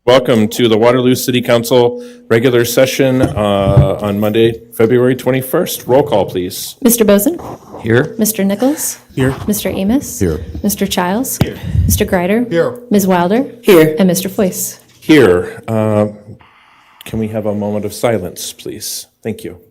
Welcome to the Waterloo City Council regular session on Monday, February 21st. Roll call, please. Mr. Bozen? Here. Mr. Nichols? Here. Mr. Amos? Here. Mr. Childs? Here. Mr. Greider? Here. Ms. Wilder? Here. And Mr. Foyce? Here. Can we have a moment of silence, please? Thank you.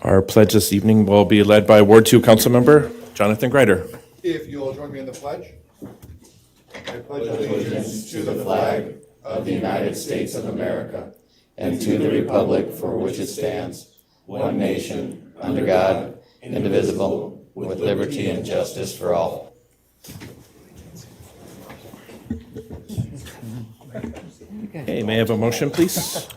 Our pledge this evening will be led by Ward 2 Councilmember Jonathan Greider. If you will join me in the pledge. I pledge allegiance to the flag of the United States of America and to the republic for which it stands, one nation, under God, indivisible, with liberty and justice for all. Okay, may I have a motion, please?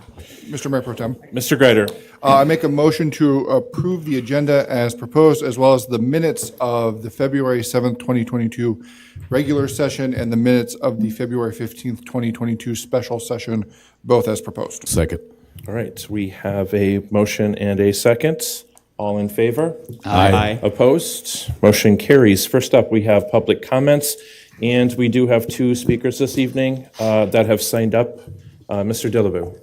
Mr. Mayor Pro Tem, Mr. Greider. I make a motion to approve the agenda as proposed, as well as the minutes of the February 7th, 2022 regular session and the minutes of the February 15th, 2022 special session, both as proposed. Second. All right, we have a motion and a second. All in favor? Aye. Opposed? Motion carries. First up, we have public comments, and we do have two speakers this evening that have signed up. Mr. Dillaboo.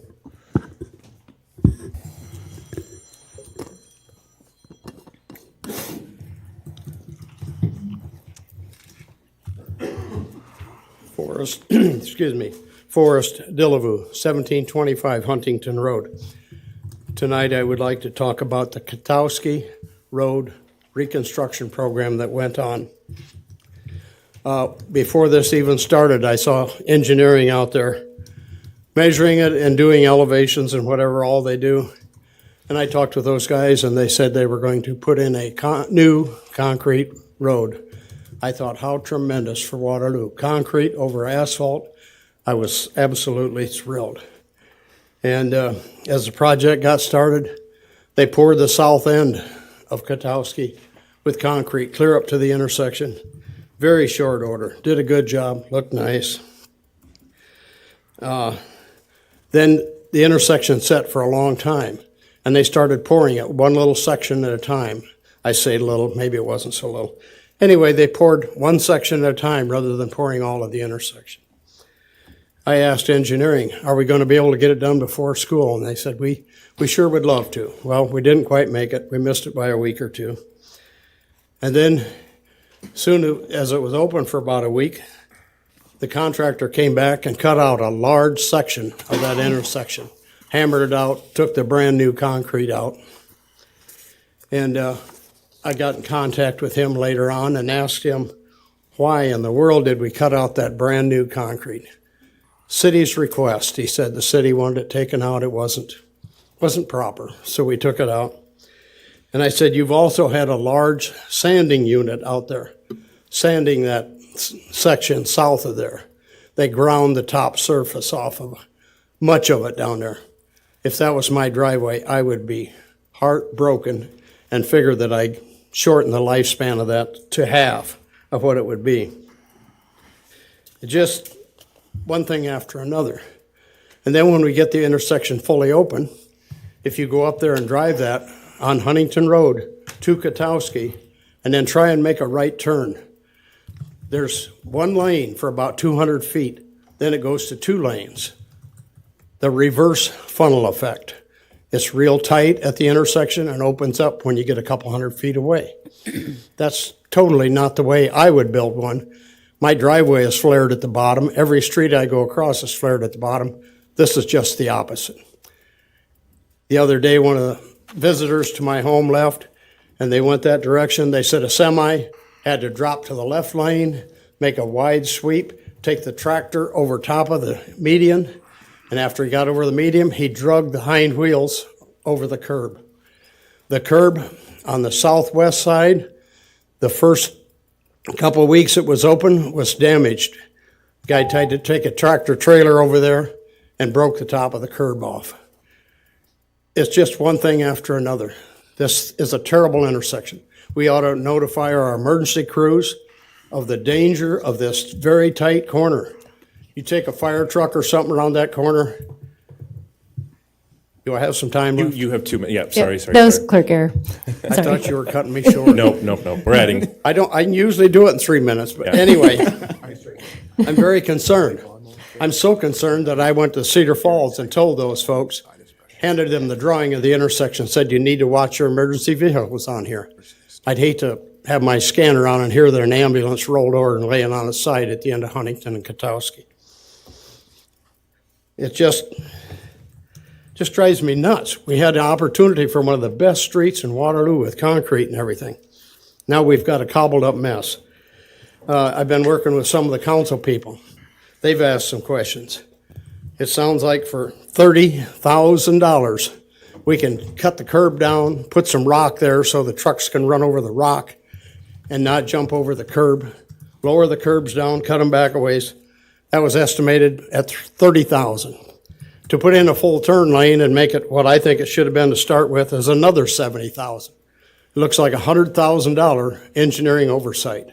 Forrest Dillaboo, 1725 Huntington Road. Tonight I would like to talk about the Katowski Road reconstruction program that went on. Before this even started, I saw engineering out there measuring it and doing elevations and whatever all they do. And I talked with those guys and they said they were going to put in a new concrete road. I thought, how tremendous for Waterloo. Concrete over asphalt. I was absolutely thrilled. And as the project got started, they poured the south end of Katowski with concrete clear up to the intersection. Very short order. Did a good job. Looked nice. Then the intersection set for a long time, and they started pouring it one little section at a time. I say little, maybe it wasn't so little. Anyway, they poured one section at a time rather than pouring all of the intersection. I asked engineering, are we going to be able to get it done before school? And they said, we sure would love to. Well, we didn't quite make it. We missed it by a week or two. And then soon as it was open for about a week, the contractor came back and cut out a large section of that intersection, hammered it out, took the brand new concrete out. And I got in contact with him later on and asked him, why in the world did we cut out that brand new concrete? City's request. He said the city wanted it taken out. It wasn't proper, so we took it out. And I said, you've also had a large sanding unit out there, sanding that section south of there. They ground the top surface off of much of it down there. If that was my driveway, I would be heartbroken and figure that I'd shorten the lifespan of that to half of what it would be. Just one thing after another. And then when we get the intersection fully open, if you go up there and drive that on Huntington Road to Katowski and then try and make a right turn, there's one lane for about 200 feet. Then it goes to two lanes. The reverse funnel effect. It's real tight at the intersection and opens up when you get a couple hundred feet away. That's totally not the way I would build one. My driveway is flared at the bottom. Every street I go across is flared at the bottom. This is just the opposite. The other day, one of the visitors to my home left, and they went that direction. They said a semi had to drop to the left lane, make a wide sweep, take the tractor over top of the median, and after he got over the median, he dragged the hind wheels over the curb. The curb on the southwest side, the first couple of weeks it was open, was damaged. The guy tried to take a tractor trailer over there and broke the top of the curb off. It's just one thing after another. This is a terrible intersection. We ought to notify our emergency crews of the danger of this very tight corner. You take a fire truck or something around that corner. Do I have some time left? You have 2 minutes. Yeah, sorry. That was clerk error. I Sorry. thought you were cutting me short. Nope. We're adding. I can usually do it in 3 minutes, but anyway, I'm very concerned. I'm so concerned that I went to Cedar Falls and told those folks, handed them the drawing of the intersection, said you need to watch your emergency vehicles on here. I'd hate to have my scanner on and hear that an ambulance rolled over and laying on its side at the end of Huntington and Katowski. It just drives me nuts. We had an opportunity for one of the best streets in Waterloo with concrete and everything. Now we've got a cobbled up mess. I've been working with some of the council people. They've asked some questions. It sounds like for $30,000, we can cut the curb down, put some rock there so the trucks can run over the rock and not jump over the curb, lower the curbs down, cut them back a ways. That was estimated at $30,000. To put in a full turn lane and make it what I think it should have been to start with is another $70,000. It looks like $100,000 engineering oversight.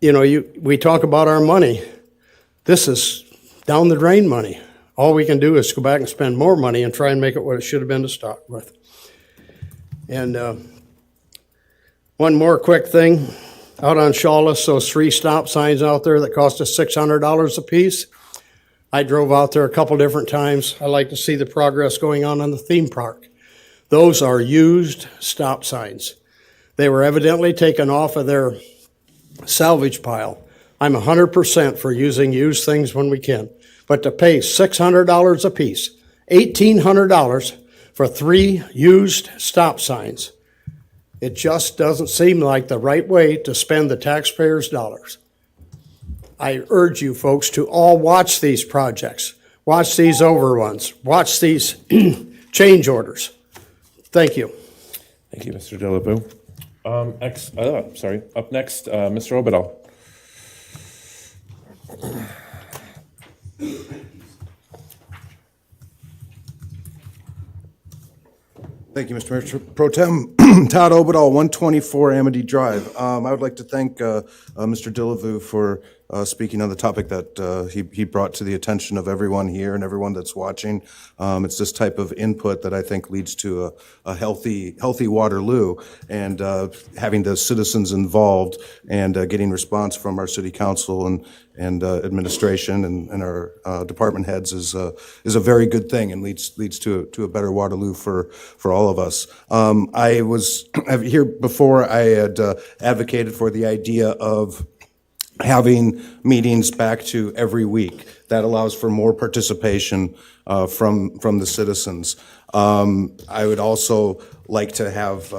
We talk about our money. This is down the drain money. All we can do is go back and spend more money and try and make it what it should have been to start with. And one more quick thing. Out on Shawless, those 3 stop signs out there that cost us $600 a piece. I drove out there a couple different times. I like to see the progress going on the theme park. Those are used stop signs. They were evidently taken off of their salvage pile. I'm 100% for using used things when we can. But to pay $600 a piece, $1,800 for 3 used stop signs, it just doesn't seem like the right way to spend the taxpayers' dollars. I urge you folks to all watch these projects, watch these overruns, watch these change orders. Thank you. Thank you, Mr. Dillaboo. Up next, Mr. Obadal. Thank you, Mr. Mayor. Pro Tem Todd Obadal, 124 Amity Drive. I would like to thank Mr. Dillaboo for speaking on the topic that he brought to the attention of everyone here and everyone that's watching. It's this type of input that I think leads to a healthy Waterloo, and having the citizens involved and getting response from our city council and administration and our department heads is a very good thing and leads to a better Waterloo for all of us. I was here before. I had advocated for the idea of having meetings back to every week. That allows for more participation from the citizens. I would also like to have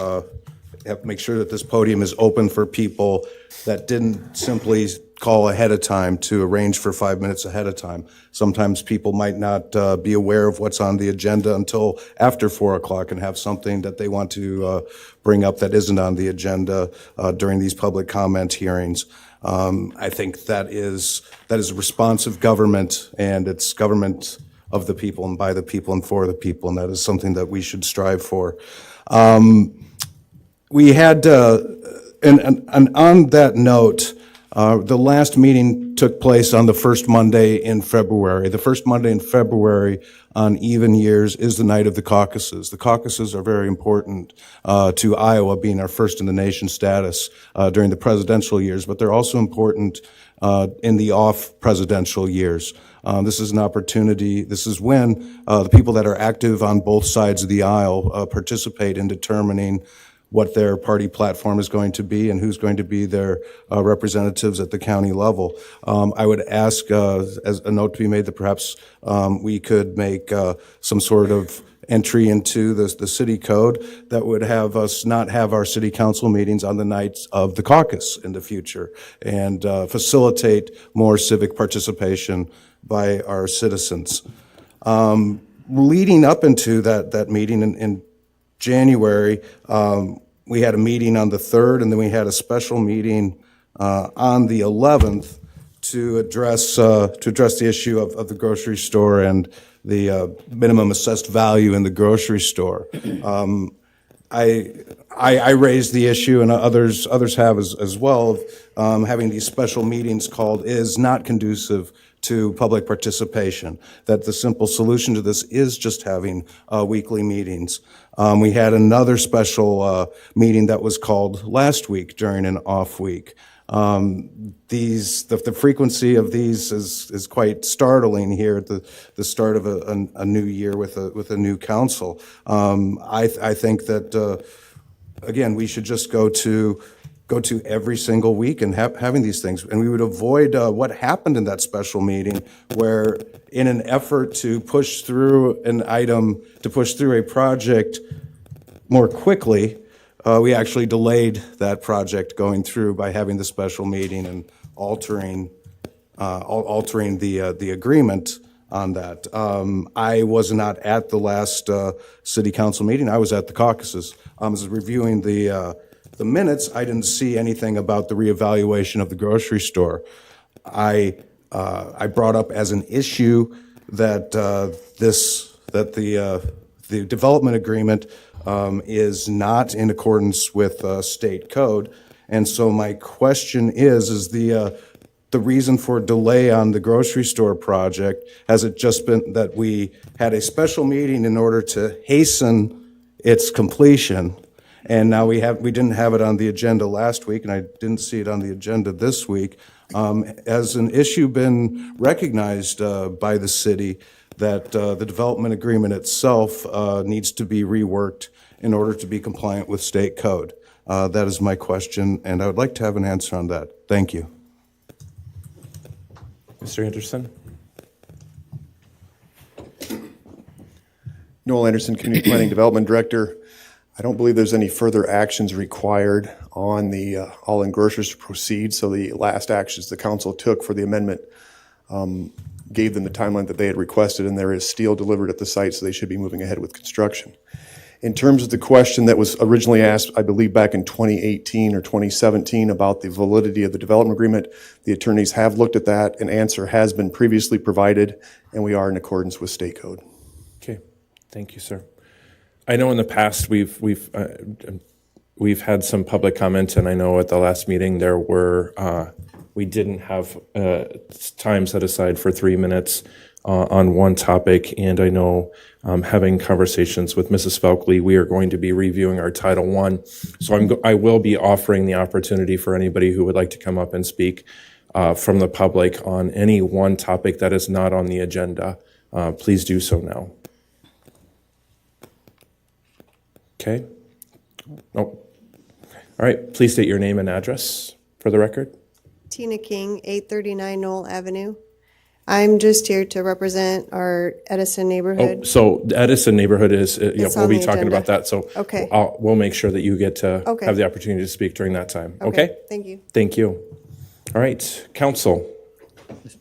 make sure that this podium is open for people that didn't simply call ahead of time to arrange for 5 minutes ahead of time. Sometimes people might not be aware of what's on the agenda until after 4 o'clock and have something that they want to bring up that isn't on the agenda during these public comment hearings. I think that is responsive government, and it's government of the people and by the people and for the people, and that is something that we should strive for. We had, and on that note, the last meeting took place on the first Monday in February. The first Monday in February on even years is the night of the caucuses. The caucuses are very important to Iowa, being our first in the nation status during the presidential years, but they're also important in the off-presidential years. This is an opportunity. This is when the people that are active on both sides of the aisle participate in determining what their party platform is going to be and who's going to be their representatives at the county level. I would ask, as a note to be made, that perhaps we could make some sort of entry into the city code that would have us not have our city council meetings on the nights of the caucus in the future, and facilitate more civic participation by our citizens. Leading up into that meeting in January, we had a meeting on the 3rd, and then we had a special meeting on the 11th to address the issue of the grocery store and the minimum assessed value in the grocery store. I I raised the issue, and others have as well, of having these special meetings called is not conducive to public participation, that the simple solution to this is just having weekly meetings. We had another special meeting that was called last week during an off week. The frequency of these is quite startling here at the start of a new year with a new council. I think that again, we should just go to every single week and having these things, and we would avoid what happened in that special meeting, where in an effort to push through a project more quickly, we actually delayed that project going through by having the special meeting and altering the agreement on that. I was not at the last city council meeting. I was at the caucuses. I was reviewing the minutes. I didn't see anything about the reevaluation of the grocery store. I brought up as an issue that the development agreement is not in accordance with state code, and so my question is the reason for delay on the grocery store project, has it just been that we had a special meeting in order to hasten its completion, and now we didn't have it on the agenda last week, and I didn't see it on the agenda this week? Has an issue been recognized by the city that the development agreement itself needs to be reworked in order to be compliant with state code? That is my question, and I would like to have an answer on that. Thank you. Mr. Anderson? Noel Anderson, Community Planning Development Director. I don't believe there's any further actions required on the all-in grocers to proceed, so the last actions the council took for the amendment gave them the timeline that they had requested, and there is steel delivered at the site, so they should be moving ahead with construction. In terms of the question that was originally asked, I believe back in 2018 or 2017 about the validity of the development agreement, the attorneys have looked at that. An answer has been previously provided, and we are in accordance with state code. Okay, thank you, sir. I know in the past we've had some public comment, and I know at the last meeting there were we didn't have time set aside for 3 minutes on one topic, and I know having conversations with Mrs. Felkley, we are going to be reviewing our Title I. So I will be offering the opportunity for anybody who would like to come up and speak from the public on any one topic that is not on the agenda. Please do so now. Okay. Oh. All right. Please state your name and address for the record. Tina King, 839 Knoll Avenue. I'm just here to represent our Edison neighborhood. Oh, so the Edison neighborhood is, It's we'll on be the talking agenda. about that. So Okay. we'll make sure that you get to Okay. have the opportunity to speak during that time. Okay? Thank you. Thank you. All right. Council.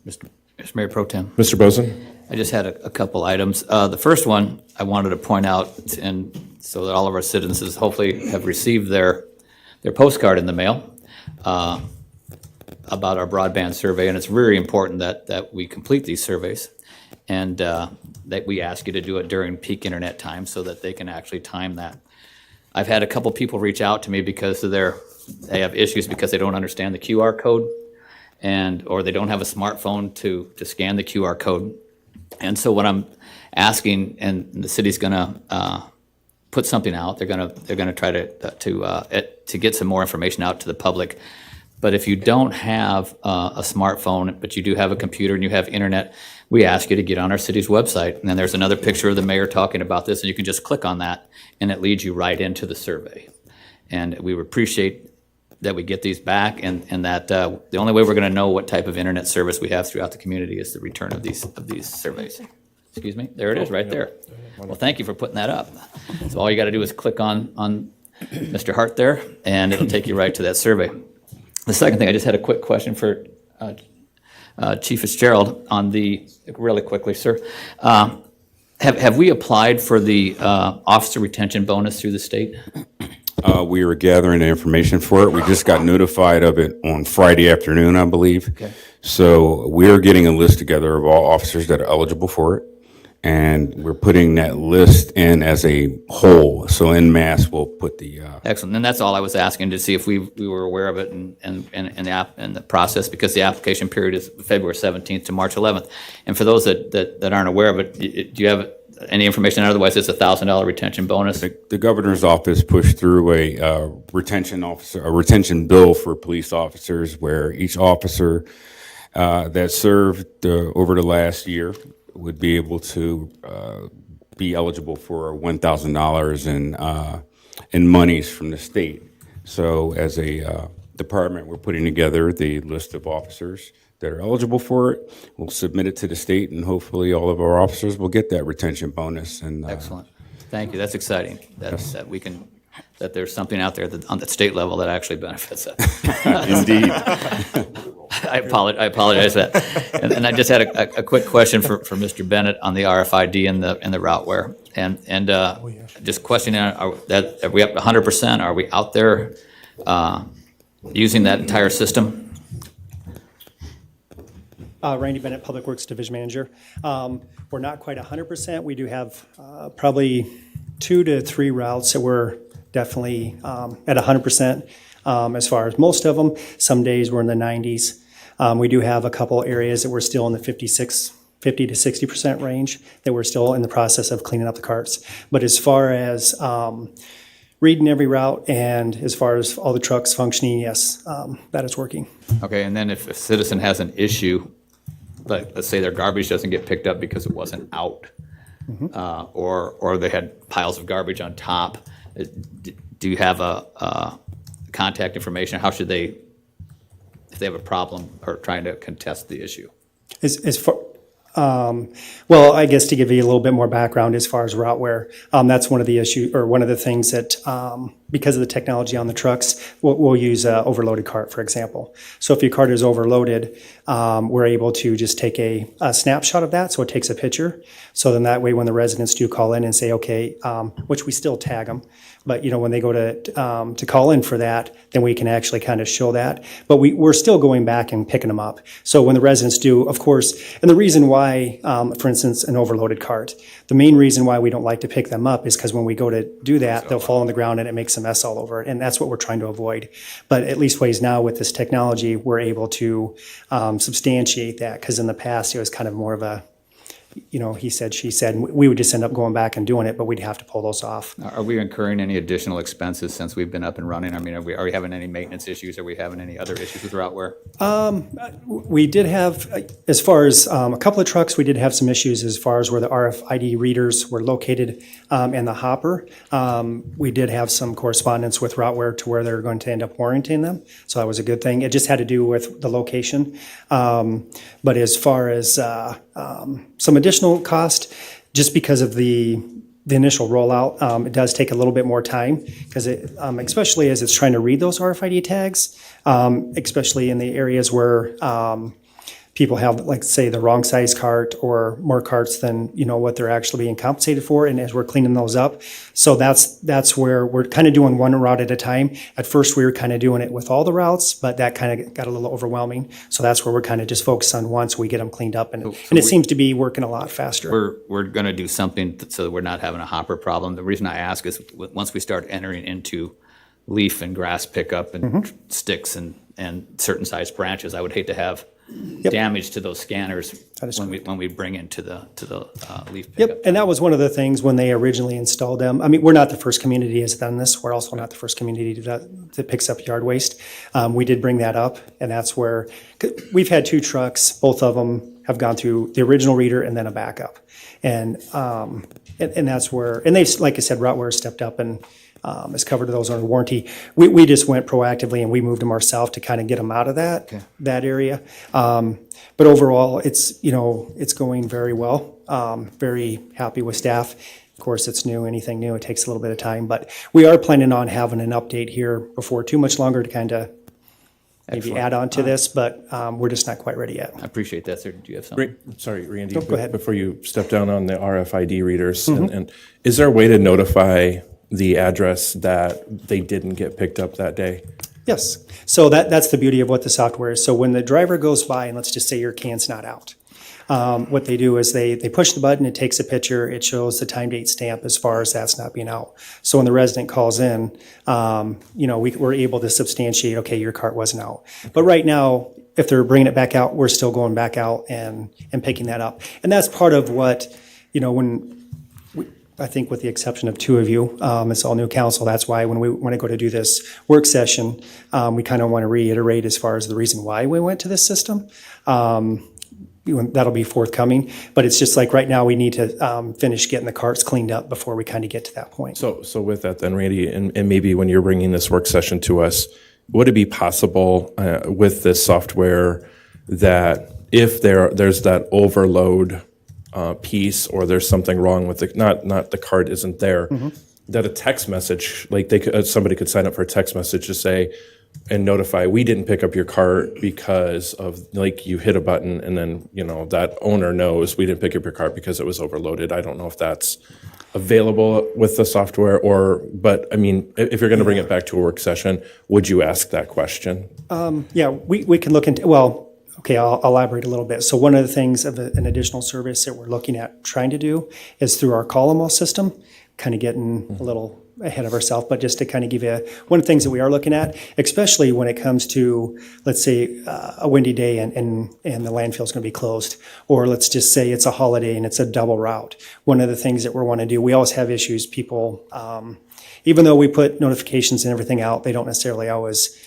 Mr. Mayor Pro Tem, Mr. Bozen. I just had a couple items. The first one I wanted to point out, and so that all of our citizens hopefully have received their postcard in the mail about our broadband survey, and it's very important that we complete these surveys, and that we ask you to do it during peak internet time so that they can actually time that. I've had a couple people reach out to me because they have issues because they don't understand the QR code, or they don't have a smartphone to scan the QR code. And so what I'm asking, and the city's gonna put something out, they're gonna try to get some more information out to the public. But if you don't have a smartphone, but you do have a computer and you have internet, we ask you to get on our city's website. And then there's another picture of the mayor talking about this, and you can just click on that, and it leads you right into the survey. And we would appreciate that we get these back, and that the only way we're going to know what type of internet service we have throughout the community is the return of these surveys. Excuse me, there it is, right there. Well, thank you for putting that up. So all you got to do is click on Mr. Hart there, and it'll take you right to that survey. The second thing, I just had a quick question for Chief Fitzgerald on really quickly, sir. Have we applied for the officer retention bonus through the state? We were gathering the information for it. We just got notified of it on Friday afternoon, I believe. Okay. So we're getting a list together of all officers that are eligible for it. and we're putting that list in as a whole. So en masse, we'll put the, Excellent. And that's all I was asking, to see if we were aware of it and the process, because the application period is February 17th to March 11th. And for those that aren't aware of it, do you have any information? Otherwise, it's a $1,000 retention bonus. the governor's office pushed through a retention bill for police officers, where each officer that served over the last year would be able to be eligible for $1,000 in monies from the state. So as a department, we're putting together the list of officers that are eligible for it. We'll submit it to the state, and hopefully all of our officers will get that retention bonus. And Excellent. Thank you. That's exciting. That we can, that there's something out there that on the state level that actually benefits us. Indeed. I apologize for that. And I just had a quick question for Mr. Bennett on the RFID and the routeware. And just questioning, are we up to 100%? Are we out there using that entire system? Randy Bennett, Public Works Division Manager. We're not quite 100%. We do have probably 2 to 3 routes that we're definitely at 100% as far as most of them. Some days we're in the 90s. We do have a couple areas that we're still in the 50 to 60% range that we're still in the process of cleaning up the carts. But as far as reading every route and as far as all the trucks functioning, yes, that is working. Okay, and then if a citizen has an issue, like let's say their garbage doesn't get picked up because it wasn't out, or they had piles of garbage on top, do you have a contact information? How should they, if they have a problem or trying to contest the issue? As far, well, I guess to give you a little bit more background as far as routeware, that's one of the issues, or one of the things that, because of the technology on the trucks, we'll use an overloaded cart, for example. So if your cart is overloaded, we're able to just take a snapshot of that, so it takes a picture. So then that way, when the residents do call in and say, okay, which we still tag them, but when they go to call in for that, then we can actually kind of show that. But we're still going back and picking them up. So when the residents do, of course, and the reason why, for instance, an overloaded cart, the main reason why we don't like to pick them up is because when we go to do that, they'll fall on the ground and it makes a mess all over it. And that's what we're trying to avoid. But at least ways now with this technology, we're able to substantiate that, because in the past it was kind of more of a, he said, she said, and we would just end up going back and doing it, but we'd have to pull those off. Are we incurring any additional expenses since we've been up and running? I mean, are we having any maintenance issues? Are we having any other issues with routeware? We did have, as far as a couple of trucks, we did have some issues as far as where the RFID readers were located and the hopper. We did have some correspondence with routeware to where they're going to end up warranting them. So that was a good thing. It just had to do with the location. But as far as some additional cost, just because of the initial rollout, it does take a little bit more time, because especially as it's trying to read those RFID tags, especially in the areas where people have, like, say, the wrong size cart or more carts than what they're actually being compensated for, and as we're cleaning those up. So that's where we're kind of doing one route at a time. At first we were kind of doing it with all the routes, but that kind of got a little overwhelming. So that's where we're kind of just focused on one, so we get them cleaned up, and it seems to be working a lot faster. We're going to do something so that we're not having a hopper problem. The reason I ask is once we start entering into leaf and grass pickup and sticks and certain size branches, I would hate to have damage to those scanners when we bring into the leaf pickup. Yep, and that was one of the things when they originally installed them. I mean, we're not the first community that's done this. We're also not the first community that picks up yard waste. We did bring that up, and that's where we've had 2 trucks. Both of them have gone through the original reader and then a backup, and that's where, and they've, like I said, routeware stepped up and has covered those under warranty. We just went proactively and we moved them ourselves to kind of get them out of that area. But overall, it's going very well. Very happy with staff. Of course, it's new. Anything new, it takes a little bit of time. But we are planning on having an update here before too much longer to kind of maybe add on to this, but we're just not quite ready yet. I appreciate that, sir. Do you have something? Sorry, Randy. No, go ahead. Before you step down on the RFID readers, and is there a way to notify the address that they didn't get picked up that day? Yes. So that's the beauty of what the software is. So when the driver goes by, and let's just say your can's not out, What they do is they push the button, it takes a picture, it shows the time, date, stamp as far as that's not being out. So when the resident calls in, we're able to substantiate, okay, your cart wasn't out. But right now, if they're bringing it back out, we're still going back out and picking that up. And that's part of what, I think with the exception of two of you, it's all new council. That's why when we want to go to do this work session, we kind of want to reiterate as far as the reason why we went to this system. That'll be forthcoming, but it's just like right now we need to finish getting the carts cleaned up before we kind of get to that point. So with that then, Randy, and maybe when you're bringing this work session to us, would it be possible with this software that if there's that overload piece, or there's something wrong with not the card isn't there, that a text message, like somebody could sign up for a text message to say and notify, we didn't pick up your cart because of, like, you hit a button and then that owner knows we didn't pick up your cart because it was overloaded. I don't know if that's available with the software, but I mean, if you're going to bring it back to a work session, would you ask that question? Yeah, we can look into, okay, I'll elaborate a little bit. So one of the things of an additional service that we're looking at trying to do is through our Column system, kind of getting a little ahead of ourselves, but just to kind of give you one of the things that we are looking at, especially when it comes to, let's say, a windy day and the landfill is going to be closed, or let's just say it's a holiday and it's a double route. One of the things that we want to do, we always have issues, people, even though we put notifications and everything out, they don't necessarily always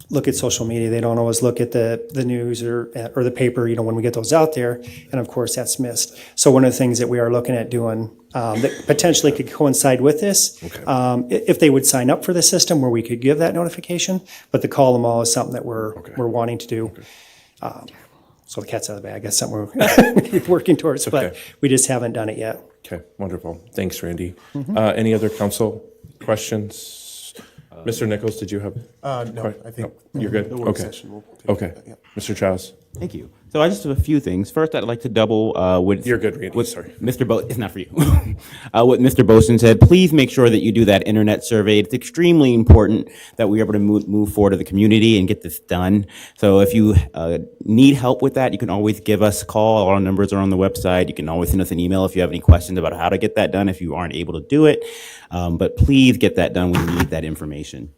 look at social media. They don't always look at the news or the paper, when we get those out there. And of course, that's missed. So one of the things that we are looking at doing that potentially could coincide with this, if they would sign up for the system where we could give that notification, but the call them all is something that we're wanting to do. So the cat's out of the bag. That's something we're working towards, but we just haven't done it yet. Okay, wonderful. Thanks, Randy. Any other council questions? Mr. Nichols, did you have? No, I think you're good. the work Okay. session will take Okay. that, yeah. Mr. Childs. Thank you. So I just have a few things. First, I'd like to double what You're good, Randy. Sorry. It's not for you. What Mr. Boson said. Please make sure that you do that internet survey. It's extremely important that we're able to move forward to the community and get this done. So if you need help with that, you can always give us a call. All our numbers are on the website. You can always send us an email if you have any questions about how to get that done if you aren't able to do it. But please get that done. We need that information.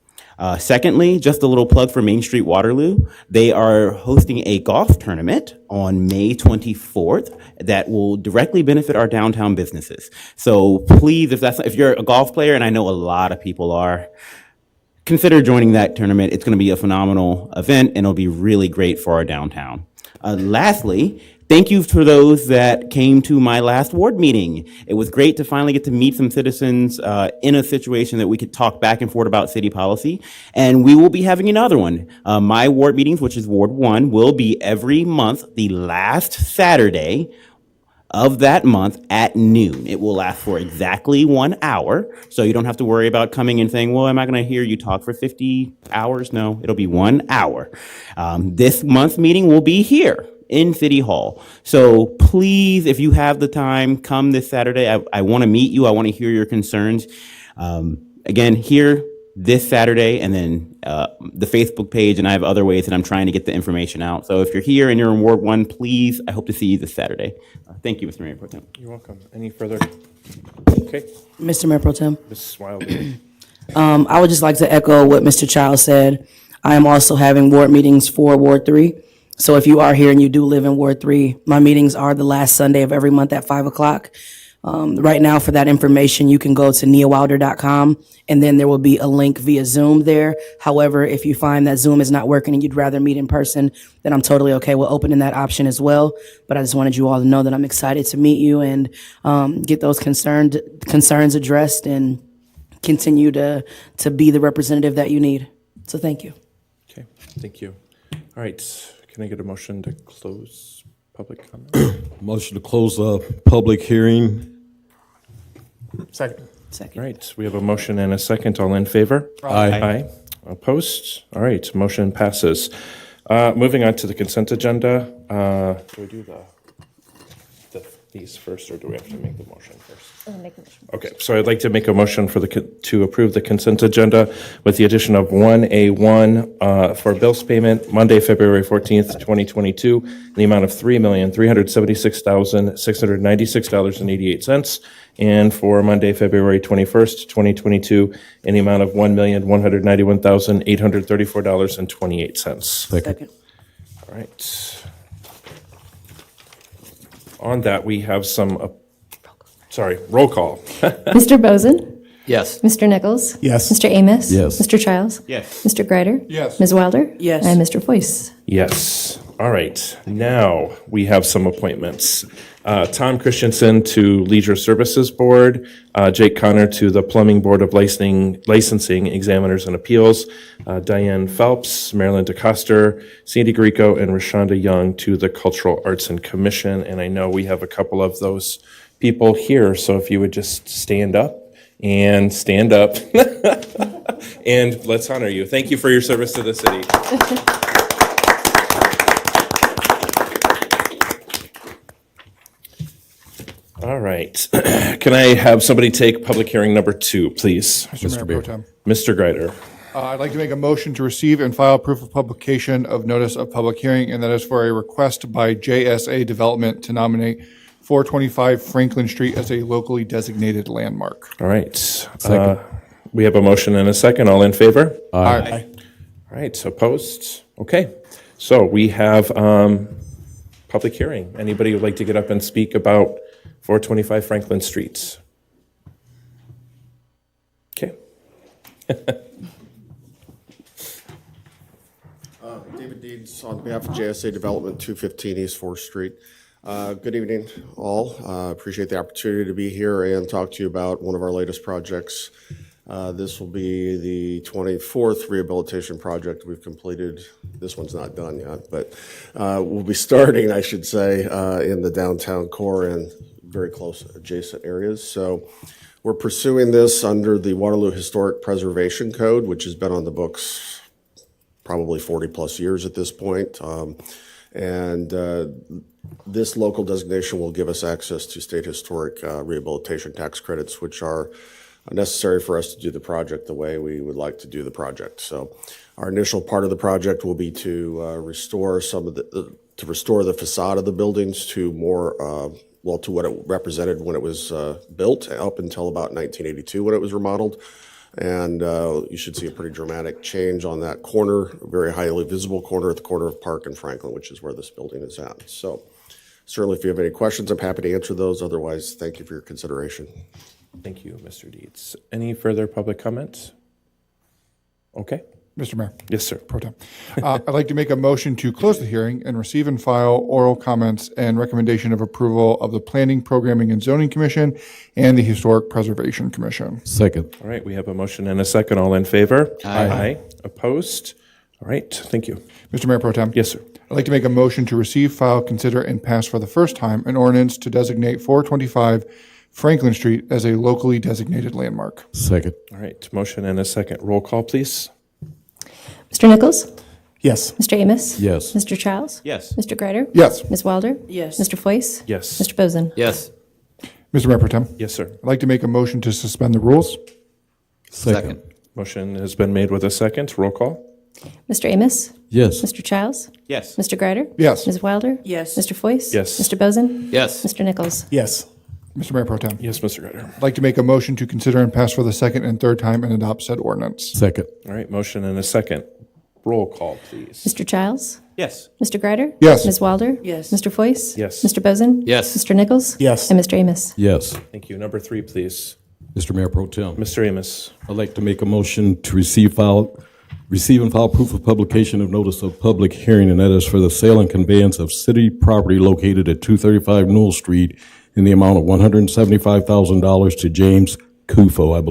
Secondly, just a little plug for Main Street Waterloo. They are hosting a golf tournament on May 24th that will directly benefit our downtown businesses. So please, if you're a golf player, and I know a lot of people are, consider joining that tournament. It's going to be a phenomenal event, and it'll be really great for our downtown. Lastly, thank you for those that came to my last ward meeting. It was great to finally get to meet some citizens in a situation that we could talk back and forth about city policy. And we will be having another one. My ward meetings, which is Ward 1, will be every month, the last Saturday of that month at noon. It will last for exactly 1 hour. So you don't have to worry about coming and saying, well, am I going to hear you talk for 50 hours? No, it'll be 1 hour. This month's meeting will be here in City Hall. So please, if you have the time, come this Saturday. I want to meet you. I want to hear your concerns. Again, here this Saturday, and then the Facebook page, and I have other ways that I'm trying to get the information out. So if you're here and you're in Ward 1, please, I hope to see you this Saturday. Thank you, Mr. Mayor Pro Tem. You're welcome. Any further? Okay. Mr. Mayor Pro Tem, Mrs. Wilder. I would just like to echo what Mr. Childs said. I am also having ward meetings for Ward 3. So if you are here and you do live in Ward 3, my meetings are the last Sunday of every month at 5 o'clock. Right now, for that information, you can go to neawilder.com, and then there will be a link via Zoom there. However, if you find that Zoom is not working and you'd rather meet in person, then I'm totally okay with opening that option as well. But I just wanted you all to know that I'm excited to meet you and get those concerns addressed and continue to be the representative that you need. So thank you. Okay, thank you. All right, can I get a motion to close public comment? Motion to close the public hearing. Second. All right, we have a motion and a second. All in favor? Aye. Opposed? All right, motion passes. Moving on to the consent agenda. Do we do the these first, or do we have to make the motion first? Okay, so I'd like to make a motion for to approve the consent agenda with the addition of 1A1 for bills payment Monday, February 14th, 2022, in the amount of $3,376,696.88, and for Monday, February 21st, 2022, in the amount of $1,191,834.28. Second. All right. On that, we have some, roll call. Mr. Bozen? Yes. Mr. Nichols? Yes. Mr. Amos? Yes. Mr. Childs? Yes. Mr. Greider? Yes. Ms. Wilder? Yes. And Mr. Foyce? Yes. All right. Now we have some appointments. Tom Christensen to Leisure Services Board, Jake Connor to the Plumbing Board of Licensing Examiners and Appeals, Diane Phelps, Marilyn DeCoster, Sandy Greco, and Rashonda Young to the Cultural Arts and Commission. And I know we have a couple of those people here, so if you would just stand up. And let's honor you. Thank you for your service to the city. All right. Can I have somebody take public hearing number 2, please? Mr. Mayor Pro Tem. Mr. Greider. I'd like to make a motion to receive and file proof of publication of notice of public hearing, and that is for a request by JSA Development to nominate 425 Franklin Street as a locally designated landmark. All right. We have a motion and a second. All in favor? Aye. All right. Opposed? Okay. So we have public hearing. Anybody would like to get up and speak about 425 Franklin Street? Okay. David Deeds on behalf of JSA Development, 215 East 4th Street. Good evening, all. Appreciate the opportunity to be here and talk to you about one of our latest projects. This will be the 24th rehabilitation project we've completed. This one's not done yet, but we'll be starting, I should say, in the downtown core and very close adjacent areas. So we're pursuing this under the Waterloo Historic Preservation Code, which has been on the books probably 40 plus years at this point. This local designation will give us access to state historic rehabilitation tax credits, which are necessary for us to do the project the way we would like to do the project. So our initial part of the project will be to restore the facade of the buildings to more, to what it represented when it was built up until about 1982 when it was remodeled. And you should see a pretty dramatic change on that corner, a very highly visible corner at the corner of Park and Franklin, which is where this building is at. So certainly if you have any questions, I'm happy to answer those. Otherwise, thank you for your consideration. Thank you, Mr. Deeds. Any further public comments? Okay. Mr. Mayor. Yes, sir. Pro Tem. I'd like to make a motion to close the hearing and receive and file oral comments and recommendation of approval of the Planning, Programming, and Zoning Commission and the Historic Preservation Commission. Second. All right, we have a motion and a second. All in favor? Aye. Opposed? All right, thank you. Mr. Mayor Pro Tem. Yes, sir. I'd like to make a motion to receive, file, consider, and pass for the first time an ordinance to designate 425 Franklin Street as a locally designated landmark. Second. All right, motion and a second. Roll call, please. Mr. Nichols? Yes. Mr. Amos? Yes. Mr. Childs? Yes. Mr. Greider? Yes. Ms. Wilder? Yes. Mr. Foyce? Yes. Mr. Bozen? Yes. Mr. Mayor Pro Tem. Yes, sir. I'd like to make a motion to suspend the rules. Second. Motion has been made with a second. Roll call. Mr. Amos? Yes. Mr. Childs? Yes. Mr. Greider? Yes. Ms. Wilder? Yes. Mr. Foyce? Yes. Mr. Bozen? Yes. Mr. Nichols? Yes. Mr. Mayor Pro Tem. Yes, Mr. Greider. I'd like to make a motion to consider and pass for the second and third time and adopt said ordinance. Second. All right, motion and a second. Roll call, please. Mr. Childs? Yes. Mr. Greider? Yes. Ms. Wilder? Yes. Mr. Foyce? Yes. Mr. Bozen? Yes. Mr. Nichols? Yes. And Mr. Amos? Yes. Thank you. Number 3, please. Mr. Mayor Pro Tem. Mr. Amos. I'd like to make a motion to receive and file proof of publication of notice of public hearing, and that is for the sale and conveyance of city property located at 235 Newell Street in the amount of $175,000 to James Kufo. I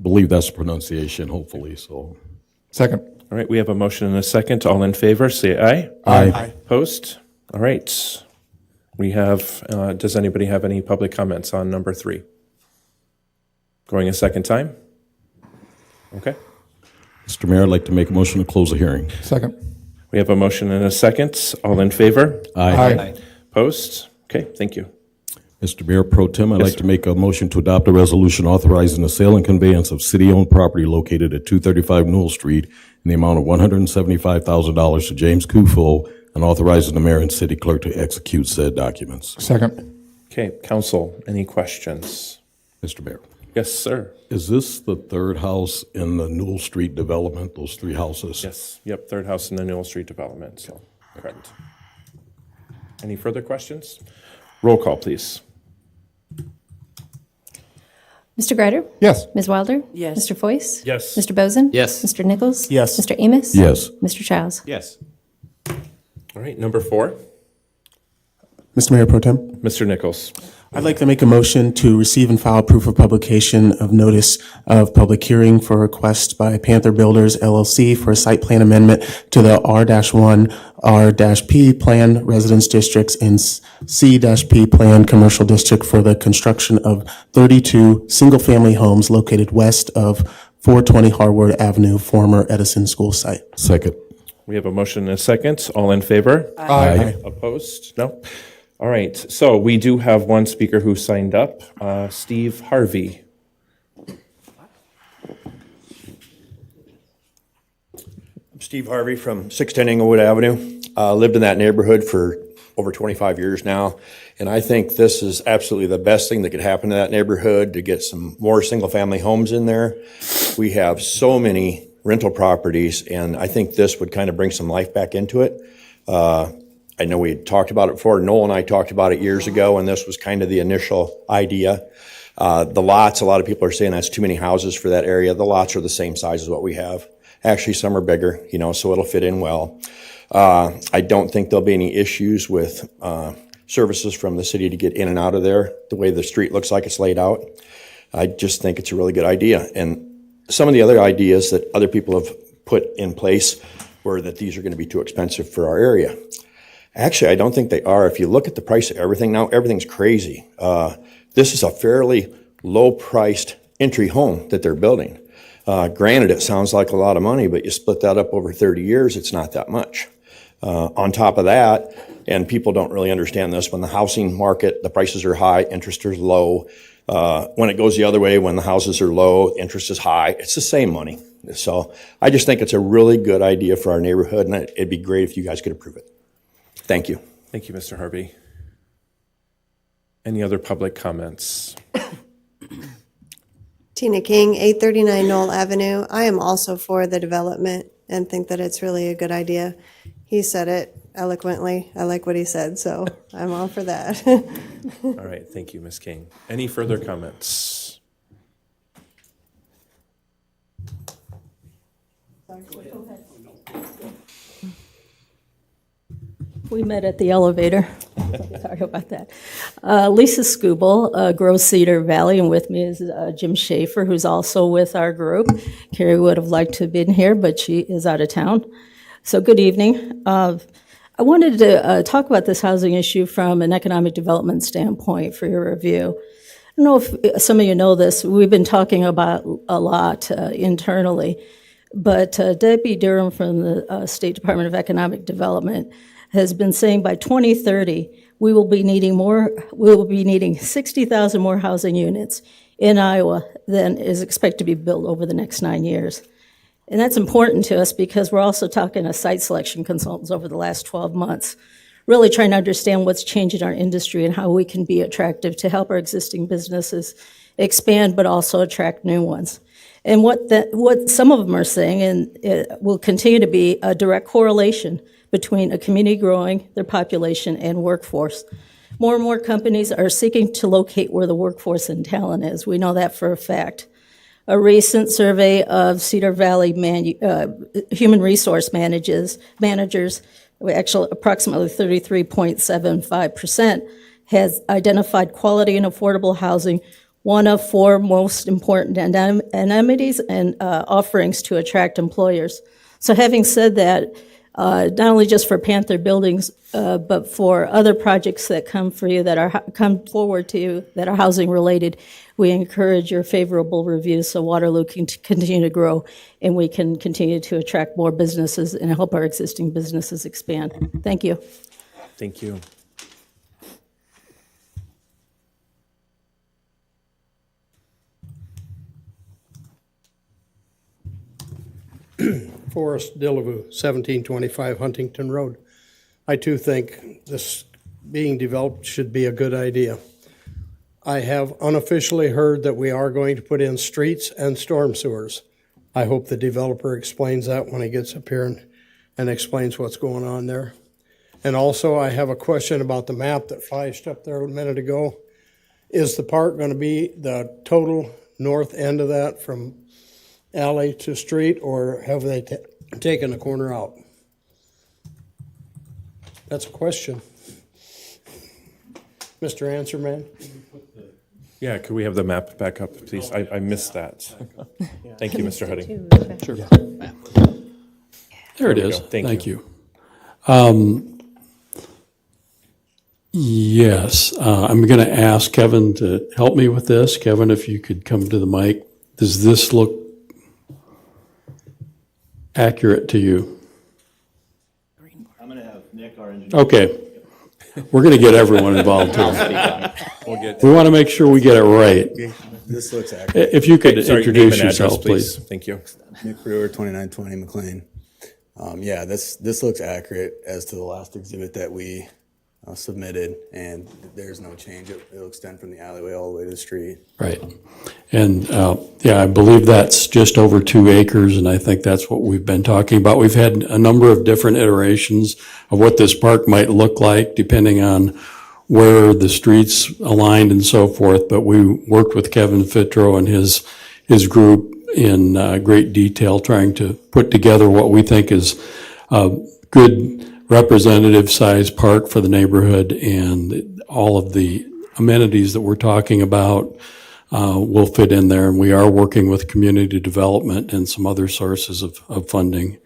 believe that's the pronunciation, hopefully, so. Second. All right, we have a motion and a second. All in favor, say aye. Aye. Opposed? All right. We have, does anybody have any public comments on number 3? Going a second time? Okay. Mr. Mayor, I'd like to make a motion to close the hearing. Second. We have a motion and a second. All in favor? Aye. Opposed? Okay, thank you. Mr. Mayor Pro Tem, I'd like to make a motion to adopt a resolution authorizing the sale and conveyance of city-owned property located at 235 Newell Street in the amount of $175,000 to James Kufo, and authorizing the mayor and city clerk to execute said documents. Second. Okay, council, any questions? Mr. Mayor, Yes, sir. is this the third house in the Newell Street development, those three houses? Yes, yep, third house in the Newell Street development, so, correct. Any further questions? Roll call, please. Mr. Greider? Yes. Ms. Wilder? Yes. Mr. Foyce? Yes. Mr. Bozen? Yes. Mr. Nichols? Yes. Mr. Amos? Yes. Mr. Childs? Yes. All right, number 4, Mr. Mayor Pro Tem, Mr. Nichols. I'd like to make a motion to receive and file proof of publication of notice of public hearing for a request by Panther Builders LLC for a site plan amendment to the R-1, R-P Plan Residence Districts and C-P Plan Commercial District for the construction of 32 single-family homes located west of 420 Harwood Avenue, former Edison School site. Second. We have a motion and a second. All in favor? Aye. Opposed? No? All right, so we do have one speaker who signed up, Steve Harvey. I'm Steve Harvey from 610 Inglewood Avenue. Lived in that neighborhood for over 25 years now, and I think this is absolutely the best thing that could happen to that neighborhood, to get some more single-family homes in there. We have so many rental properties, and I think this would kind of bring some life back into it. I know we had talked about it before. Noel and I talked about it years ago, and this was kind of the initial idea. The lots, a lot of people are saying that's too many houses for that area. The lots are the same size as what we have. Actually, some are bigger, so it'll fit in well. I don't think there'll be any issues with services from the city to get in and out of there, the way the street looks like it's laid out. I just think it's a really good idea. And some of the other ideas that other people have put in place were that these are going to be too expensive for our area. Actually, I don't think they are. If you look at the price of everything now, everything's crazy. This is a fairly low-priced entry home that they're building. Granted, it sounds like a lot of money, but you split that up over 30 years, it's not that much. On top of that, and people don't really understand this, when the housing market, the prices are high, interest is low. When it goes the other way, when the houses are low, interest is high, it's the same money. So I just think it's a really good idea for our neighborhood, and it'd be great if you guys could approve it. Thank you. Thank you, Mr. Harvey. Any other public comments? Tina King, 839 Knoll Avenue. I am also for the development and think that it's really a good idea. He said it eloquently. I like what he said, so I'm all for that. All right, thank you, Ms. King. Any further comments? We met at the elevator. Sorry about that. Lisa Scooble, Grove Cedar Valley, and with me is Jim Schaefer, who's also with our group. Carrie would have liked to have been here, but she is out of town. So good evening. I wanted to talk about this housing issue from an economic development standpoint for your review. I don't know if some of you know this. We've been talking about a lot internally, but Debbie Durham from the State Department of Economic Development has been saying by 2030, we will be needing 60,000 more housing units in Iowa than is expected to be built over the next 9 years. And that's important to us because we're also talking to site selection consultants over the last 12 months, really trying to understand what's changing our industry and how we can be attractive to help our existing businesses expand, but also attract new ones. And what some of them are saying, and it will continue to be a direct correlation between a community growing, their population, and workforce. More and more companies are seeking to locate where the workforce and talent is. We know that for a fact. A recent survey of Cedar Valley human resource managers, actually approximately 33.75%, has identified quality and affordable housing one of 4 most important amenities and offerings to attract employers. So having said that, not only just for Panther Buildings, but for other projects that come forward to you that are housing related, we encourage your favorable reviews so Waterloo can continue to grow and we can continue to attract more businesses and help our existing businesses expand. Thank you. Thank you. Forrest Dillevue, 1725 Huntington Road. I too think this being developed should be a good idea. I have unofficially heard that we are going to put in streets and storm sewers. I hope the developer explains that when he gets up here and explains what's going on there. And also, I have a question about the map that flashed up there a minute ago. Is the park going to be the total north end of that from alley to street, or have they taken a corner out? That's a question. Mr. Answer Man? Yeah, could we have the map back up, please? I missed that. Thank you, Mr. Hudding. There it we is. go. Thank you. Yes, I'm going to ask Kevin to help me with this. Kevin, if you could come to the mic. Does this look accurate to you? I'm going to have Nick, our engineer. Okay. We're going to get everyone involved here. We want to make sure we get it right. This looks accurate. If you could Sorry, introduce name and address, yourself, please. Thank you. Nick Brewer, 2920 McLean. Yeah, this looks accurate as to the last exhibit that we submitted, and there's no change. It'll extend from the alleyway all the way to the street. Right. And, yeah, I believe that's just over 2 acres, and I think that's what we've been talking about. We've had a number of different iterations of what this park might look like, depending on where the streets aligned and so forth, but we worked with Kevin Fitro and his group in great detail, trying to put together what we think is a good representative size park for the neighborhood, and all of the amenities that we're talking about will fit in there. And we are working with community development and some other sources of funding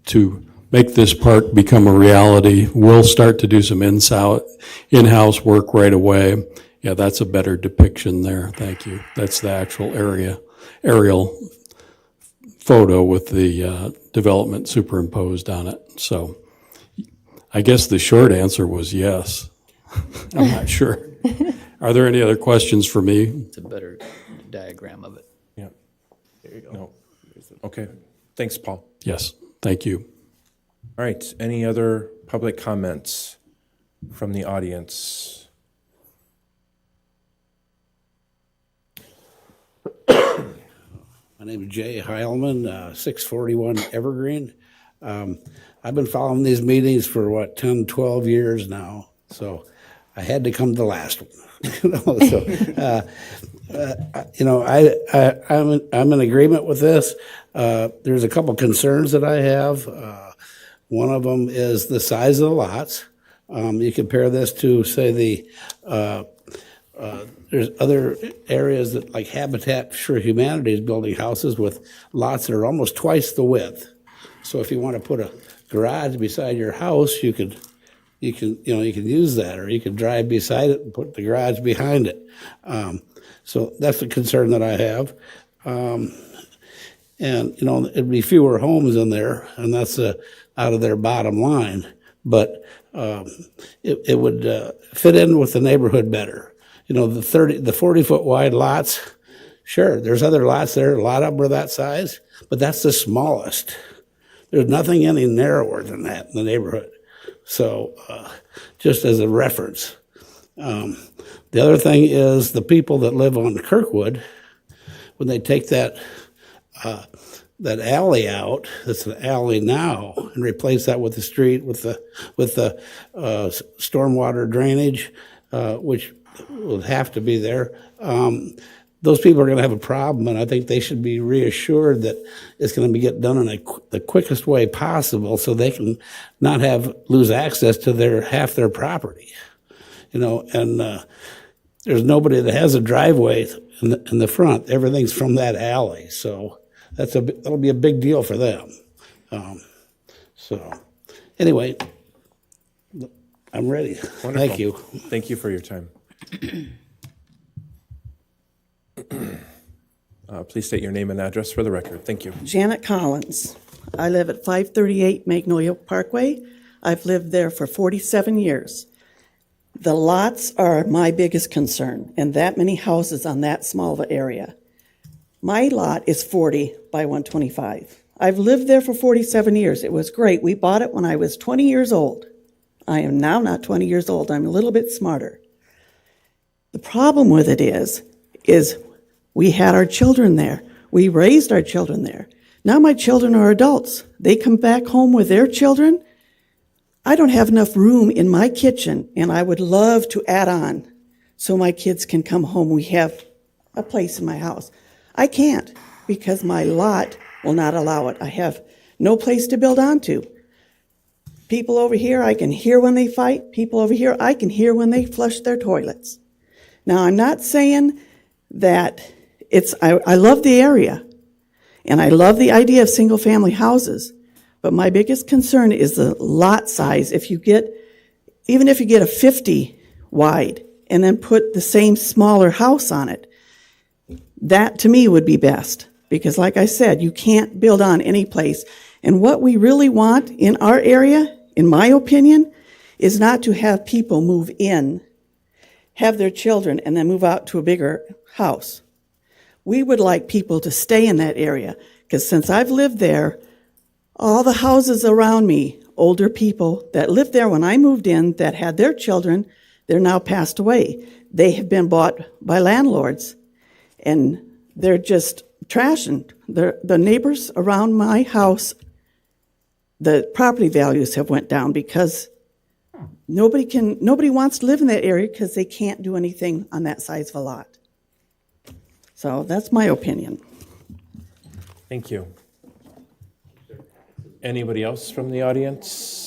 to make this park become a reality. We'll start to do some in-house work right away. Yeah, that's a better depiction there. Thank you. That's the actual aerial photo with the development superimposed on it. So I guess the short answer was yes. I'm not sure. Are there any other questions for me? It's a better diagram of it. Yeah. There you go. No. Okay. Thanks, Paul. Yes, thank you. All right. Any other public comments from the audience? My name is Jay Heilman, 641 Evergreen. I've been following these meetings for 10, 12 years now, so I had to come to the last one. I'm in agreement with this. There's a couple concerns that I have. One of them is the size of the lots. You compare this to, say, there's other areas that, like Habitat for Humanity, is building houses with lots that are almost twice the width. So if you want to put a garage beside your house, you can use that, or you can drive beside it and put the garage behind it. So that's a concern that I have. And it'd be fewer homes in there, and that's out of their bottom line. But it would fit in with the neighborhood better. The 40-foot wide lots, sure, there's other lots there, a lot of them are that size, but that's the smallest. There's nothing any narrower than that in the neighborhood. So just as a reference. The other thing is the people that live on Kirkwood, when they take that alley out, that's an alley now, and replace that with the street, with the stormwater drainage, which will have to be there. Those people are going to have a problem, and I think they should be reassured that it's going to be get done in the quickest way possible, so they can not lose access to half their property. And there's nobody that has a driveway in the front. Everything's from that alley, so that'll be a big deal for them. So anyway, I'm ready. Wonderful. Thank you. Thank you for your time. Please state your name and address for the record. Thank you. Janet Collins. I live at 538 Magnolia Parkway. I've lived there for 47 years. The lots are my biggest concern, and that many houses on that small of an area. My lot is 40 by 125. I've lived there for 47 years. It was great. We bought it when I was 20 years old. I am now not 20 years old. I'm a little bit smarter. The problem with it is we had our children there. We raised our children there. Now my children are adults. They come back home with their children. I don't have enough room in my kitchen, and I would love to add on so my kids can come home. We have a place in my house. I can't because my lot will not allow it. I have no place to build onto. People over here, I can hear when they fight. People over here, I can hear when they flush their toilets. Now, I'm not saying that I love the area, and I love the idea of single-family houses, but my biggest concern is the lot size. Even if you get a 50 wide and then put the same smaller house on it, that to me would be best. Because like I said, you can't build on any place. And what we really want in our area, in my opinion, is not to have people move in, have their children, and then move out to a bigger house. We would like people to stay in that area, because since I've lived there, all the houses around me, older people that lived there when I moved in that had their children, they're now passed away. They have been bought by landlords, and they're just trashing. The neighbors around my house, the property values have went down because nobody wants to live in that area because they can't do anything on that size of a lot. So that's my opinion. Thank you. Anybody else from the audience?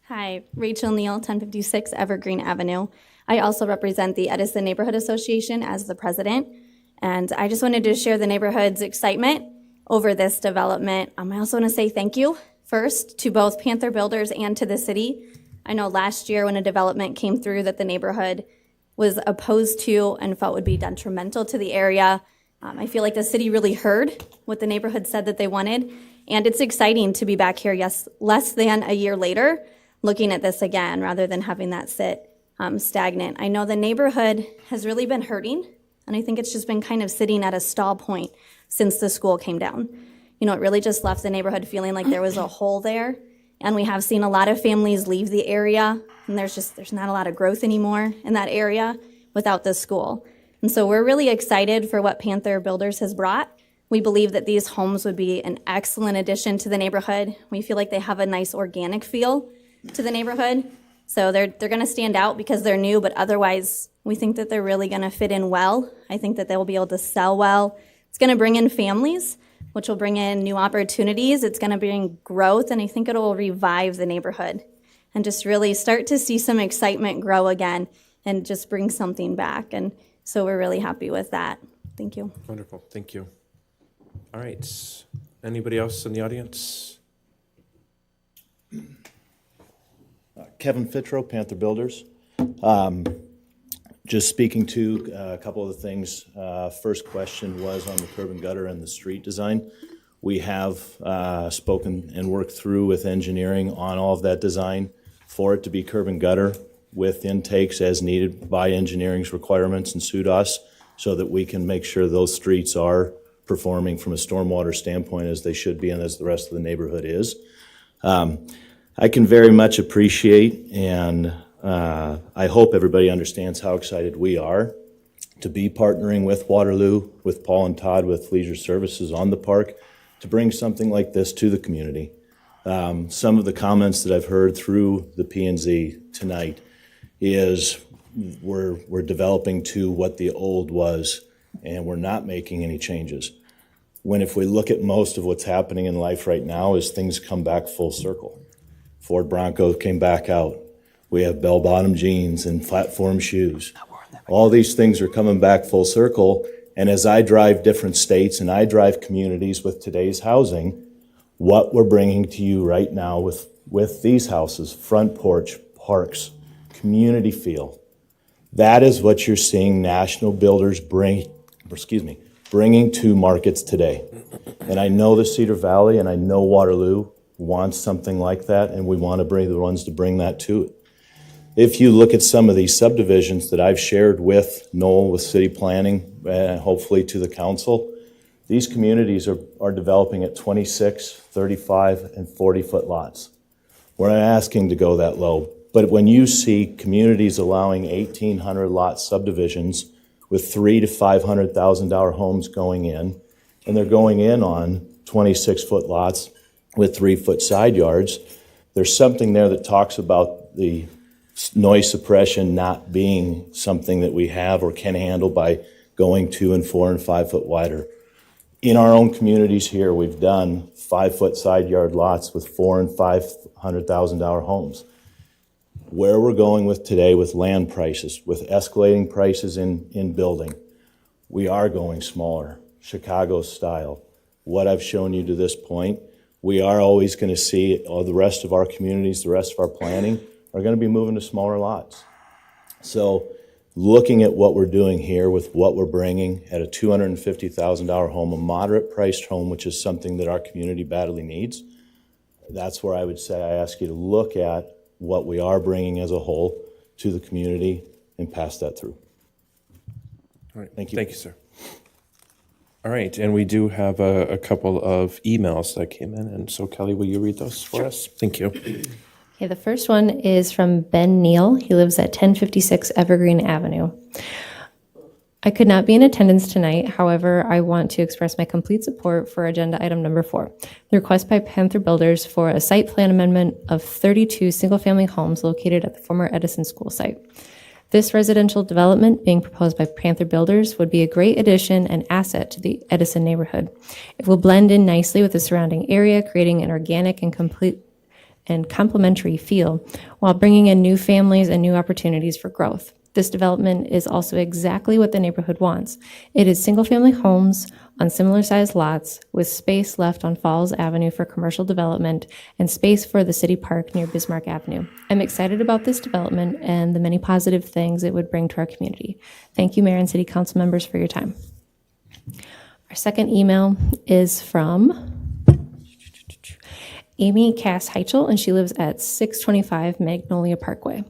Hi, Rachel Neal, 1056 Evergreen Avenue. I also represent the Edison Neighborhood Association as the president, and I just wanted to share the neighborhood's excitement over this development. I also want to say thank you first to both Panther Builders and to the city. I know last year when a development came through that the neighborhood was opposed to and felt would be detrimental to the area, I feel like the city really heard what the neighborhood said that they wanted, and it's exciting to be back here, yes, less than a year later, looking at this again rather than having that sit stagnant. I know the neighborhood has really been hurting, and I think it's just been kind of sitting at a stall point since the school came down. You know, it really just left the neighborhood feeling like there was a hole there, and we have seen a lot of families leave the area, and there's not a lot of growth anymore in that area without the school. And so we're really excited for what Panther Builders has brought. We believe that these homes would be an excellent addition to the neighborhood. We feel like they have a nice organic feel to the neighborhood. So they're going to stand out because they're new, but otherwise we think that they're really going to fit in well. I think that they will be able to sell well. It's going to bring in families, which will bring in new opportunities. It's going to bring growth, and I think it will revive the neighborhood and just really start to see some excitement grow again and just bring something back. And so we're really happy with that. Thank you. Wonderful. Thank you. All right. Anybody else in the audience? Kevin Fitro, Panther Builders. Just speaking to a couple of the things. First question was on the curb and gutter and the street design. We have spoken and worked through with engineering on all of that design for it to be curb and gutter with intakes as needed by engineering's requirements and SUDAS, so that we can make sure those streets are performing from a stormwater standpoint as they should be and as the rest of the neighborhood is. I can very much appreciate, and I hope everybody understands how excited we are to be partnering with Waterloo, with Paul and Todd, with Leisure Services on the park, to bring something like this to the community. Some of the comments that I've heard through the P&Z tonight is we're developing to what the old was, and we're not making any changes. When if we look at most of what's happening in life right now is things come back full circle. Ford Bronco came back out. We have bell-bottom jeans and platform shoes. All these things are coming back full circle, and as I drive different states and I drive communities with today's housing, what we're bringing to you right now with these houses, front porch, parks, community feel, that is what you're seeing national builders bringing to markets today. And I know the Cedar Valley and I know Waterloo wants something like that, and we want to bring the ones to bring that to it. If you look at some of these subdivisions that I've shared with Noel, with city planning, and hopefully to the council, these communities are developing at 26, 35, and 40-foot lots. We're not asking to go that low, but when you see communities allowing 1,800 lot subdivisions with $300,000 to $500,000 homes going in, and they're going in on 26-foot lots with 3-foot side yards, there's something there that talks about the noise suppression not being something that we have or can handle by going 2 and 4 and 5 foot wider. In our own communities here, we've done 5-foot side yard lots with $400,000 and $500,000 homes. Where we're going with today with land prices, with escalating prices in building, we are going smaller, Chicago style. What I've shown you to this point, we are always going to see all the rest of our communities, the rest of our planning are going to be moving to smaller lots. So looking at what we're doing here with what we're bringing at a $250,000 home, a moderate priced home, which is something that our community badly needs, that's where I would say I ask you to look at what we are bringing as a whole to the community and pass that through. All right. Thank you. Thank you, sir. All right, and we do have a couple of emails that came in, and so Kelly, will you read those for us? Thank you. Okay, the first one is from Ben Neal. He lives at 1056 Evergreen Avenue. I could not be in attendance tonight. However, I want to express my complete support for agenda item number 4, the request by Panther Builders for a site plan amendment of 32 single-family homes located at the former Edison School site. This residential development being proposed by Panther Builders would be a great addition and asset to the Edison neighborhood. It will blend in nicely with the surrounding area, creating an organic and complete and complementary feel while bringing in new families and new opportunities for growth. This development is also exactly what the neighborhood wants. It is single-family homes on similar-sized lots with space left on Falls Avenue for commercial development and space for the city park near Bismarck Avenue. I'm excited about this development and the many positive things it would bring to our community. Thank you, Mayor and City Council members, for your time. Our second email is from Amy Cass Heichel, and she lives at 625 Magnolia Parkway.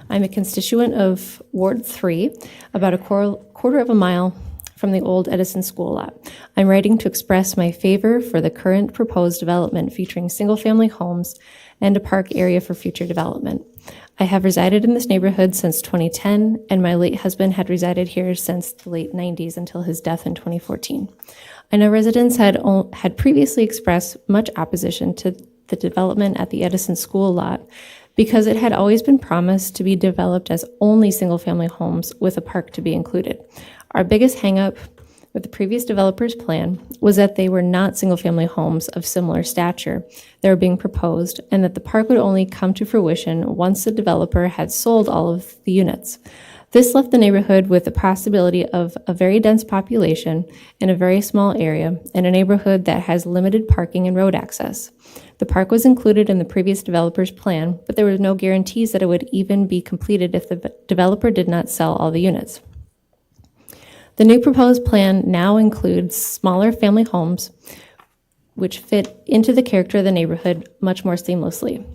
I'm a constituent of Ward 3, about a quarter of a mile from the old Edison School lot. I'm writing to express my favor for the current proposed development featuring single-family homes and a park area for future development. I have resided in this neighborhood since 2010, and my late husband had resided here since the late 90s until his death in 2014. I know residents had previously expressed much opposition to the development at the Edison School lot because it had always been promised to be developed as only single-family homes with a park to be included. Our biggest hang-up with the previous developer's plan was that they were not single-family homes of similar stature that were being proposed, and that the park would only come to fruition once the developer had sold all of the units. This left the neighborhood with the possibility of a very dense population in a very small area and a neighborhood that has limited parking and road access. The park was included in the previous developer's plan, but there were no guarantees that it would even be completed if the developer did not sell all the units. The new proposed plan now includes smaller family homes, which fit into the character of the neighborhood much more seamlessly,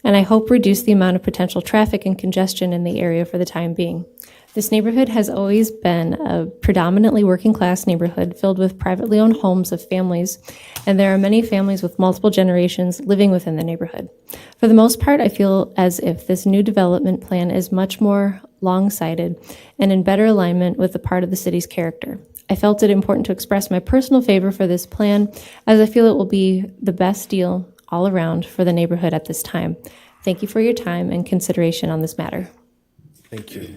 and I hope reduce the amount of potential traffic and congestion in the area for the time being. This neighborhood has always been a predominantly working-class neighborhood filled with privately owned homes of families, and there are many families with multiple generations living within the neighborhood. For the most part, I feel as if this new development plan is much more long-sighted and in better alignment with the part of the city's character. I felt it important to express my personal favor for this plan, as I feel it will be the best deal all around for the neighborhood at this time. Thank you for your time and consideration on this matter. Thank you.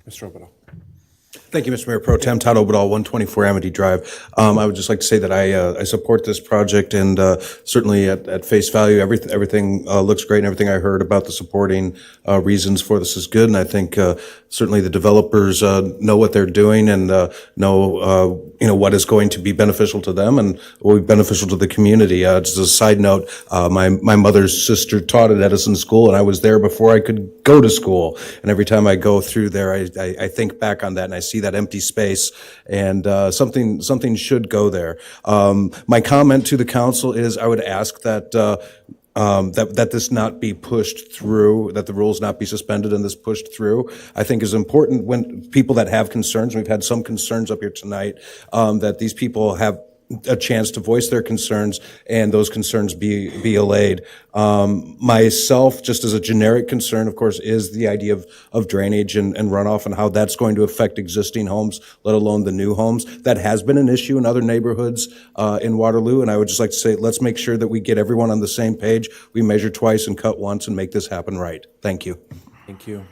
Mr. Oberdahl. Thank you, Mr. Mayor Pro Tem. Todd Oberdahl, 124 Amity Drive. I would just like to say that I support this project, and certainly at face value, everything looks great, and everything I heard about the supporting reasons for this is good. And I think certainly the developers know what they're doing and know what is going to be beneficial to them and will be beneficial to the community. Just as a side note, my mother's sister taught at Edison School, and I was there before I could go to school. And every time I go through there, I think back on that, and I see that empty space, and something should go there. My comment to the council is I would ask that that this not be pushed through, that the rules not be suspended and this pushed through, I think is important when people that have concerns, we've had some concerns up here tonight, that these people have a chance to voice their concerns and those concerns be allayed. Myself, just as a generic concern, of course, is the idea of drainage and runoff and how that's going to affect existing homes, let alone the new homes. That has been an issue in other neighborhoods in Waterloo, and I would just like to say, let's make sure that we get everyone on the same page. We measure twice and cut once and make this happen right. Thank you. Thank you.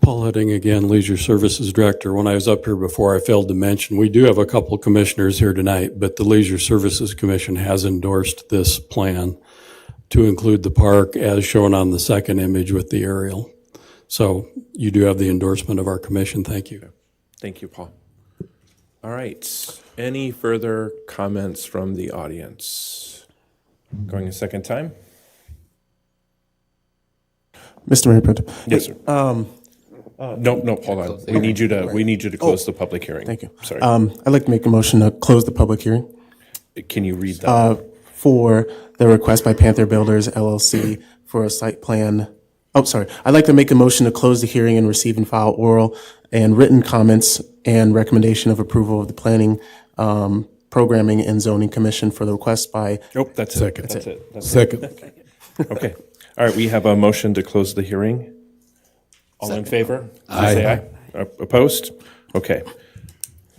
Paul Heading again, Leisure Services Director. When I was up here before, I failed to mention, we do have a couple commissioners here tonight, but the Leisure Services Commission has endorsed this plan to include the park as shown on the second image with the aerial. So you do have the endorsement of our commission. Thank you. Thank you, Paul. All right. Any further comments from the audience? Going a second time? Mr. Mayor Pro Tem. Yes, sir. No, hold on. We need you to close the public hearing. Thank you. Sorry. I'd like to make a motion to close the public hearing Can you read that? for the request by Panther Builders LLC for a site plan. Oh, sorry. I'd like to make a motion to close the hearing and receive and file oral and written comments and recommendation of approval of the Planning, Programming and Zoning Commission for the request by. Nope, that's it. Second. That's it. That's Second. it. Okay. All right, we have a motion to close the hearing. All in favor? Aye. Say aye. Opposed? Okay.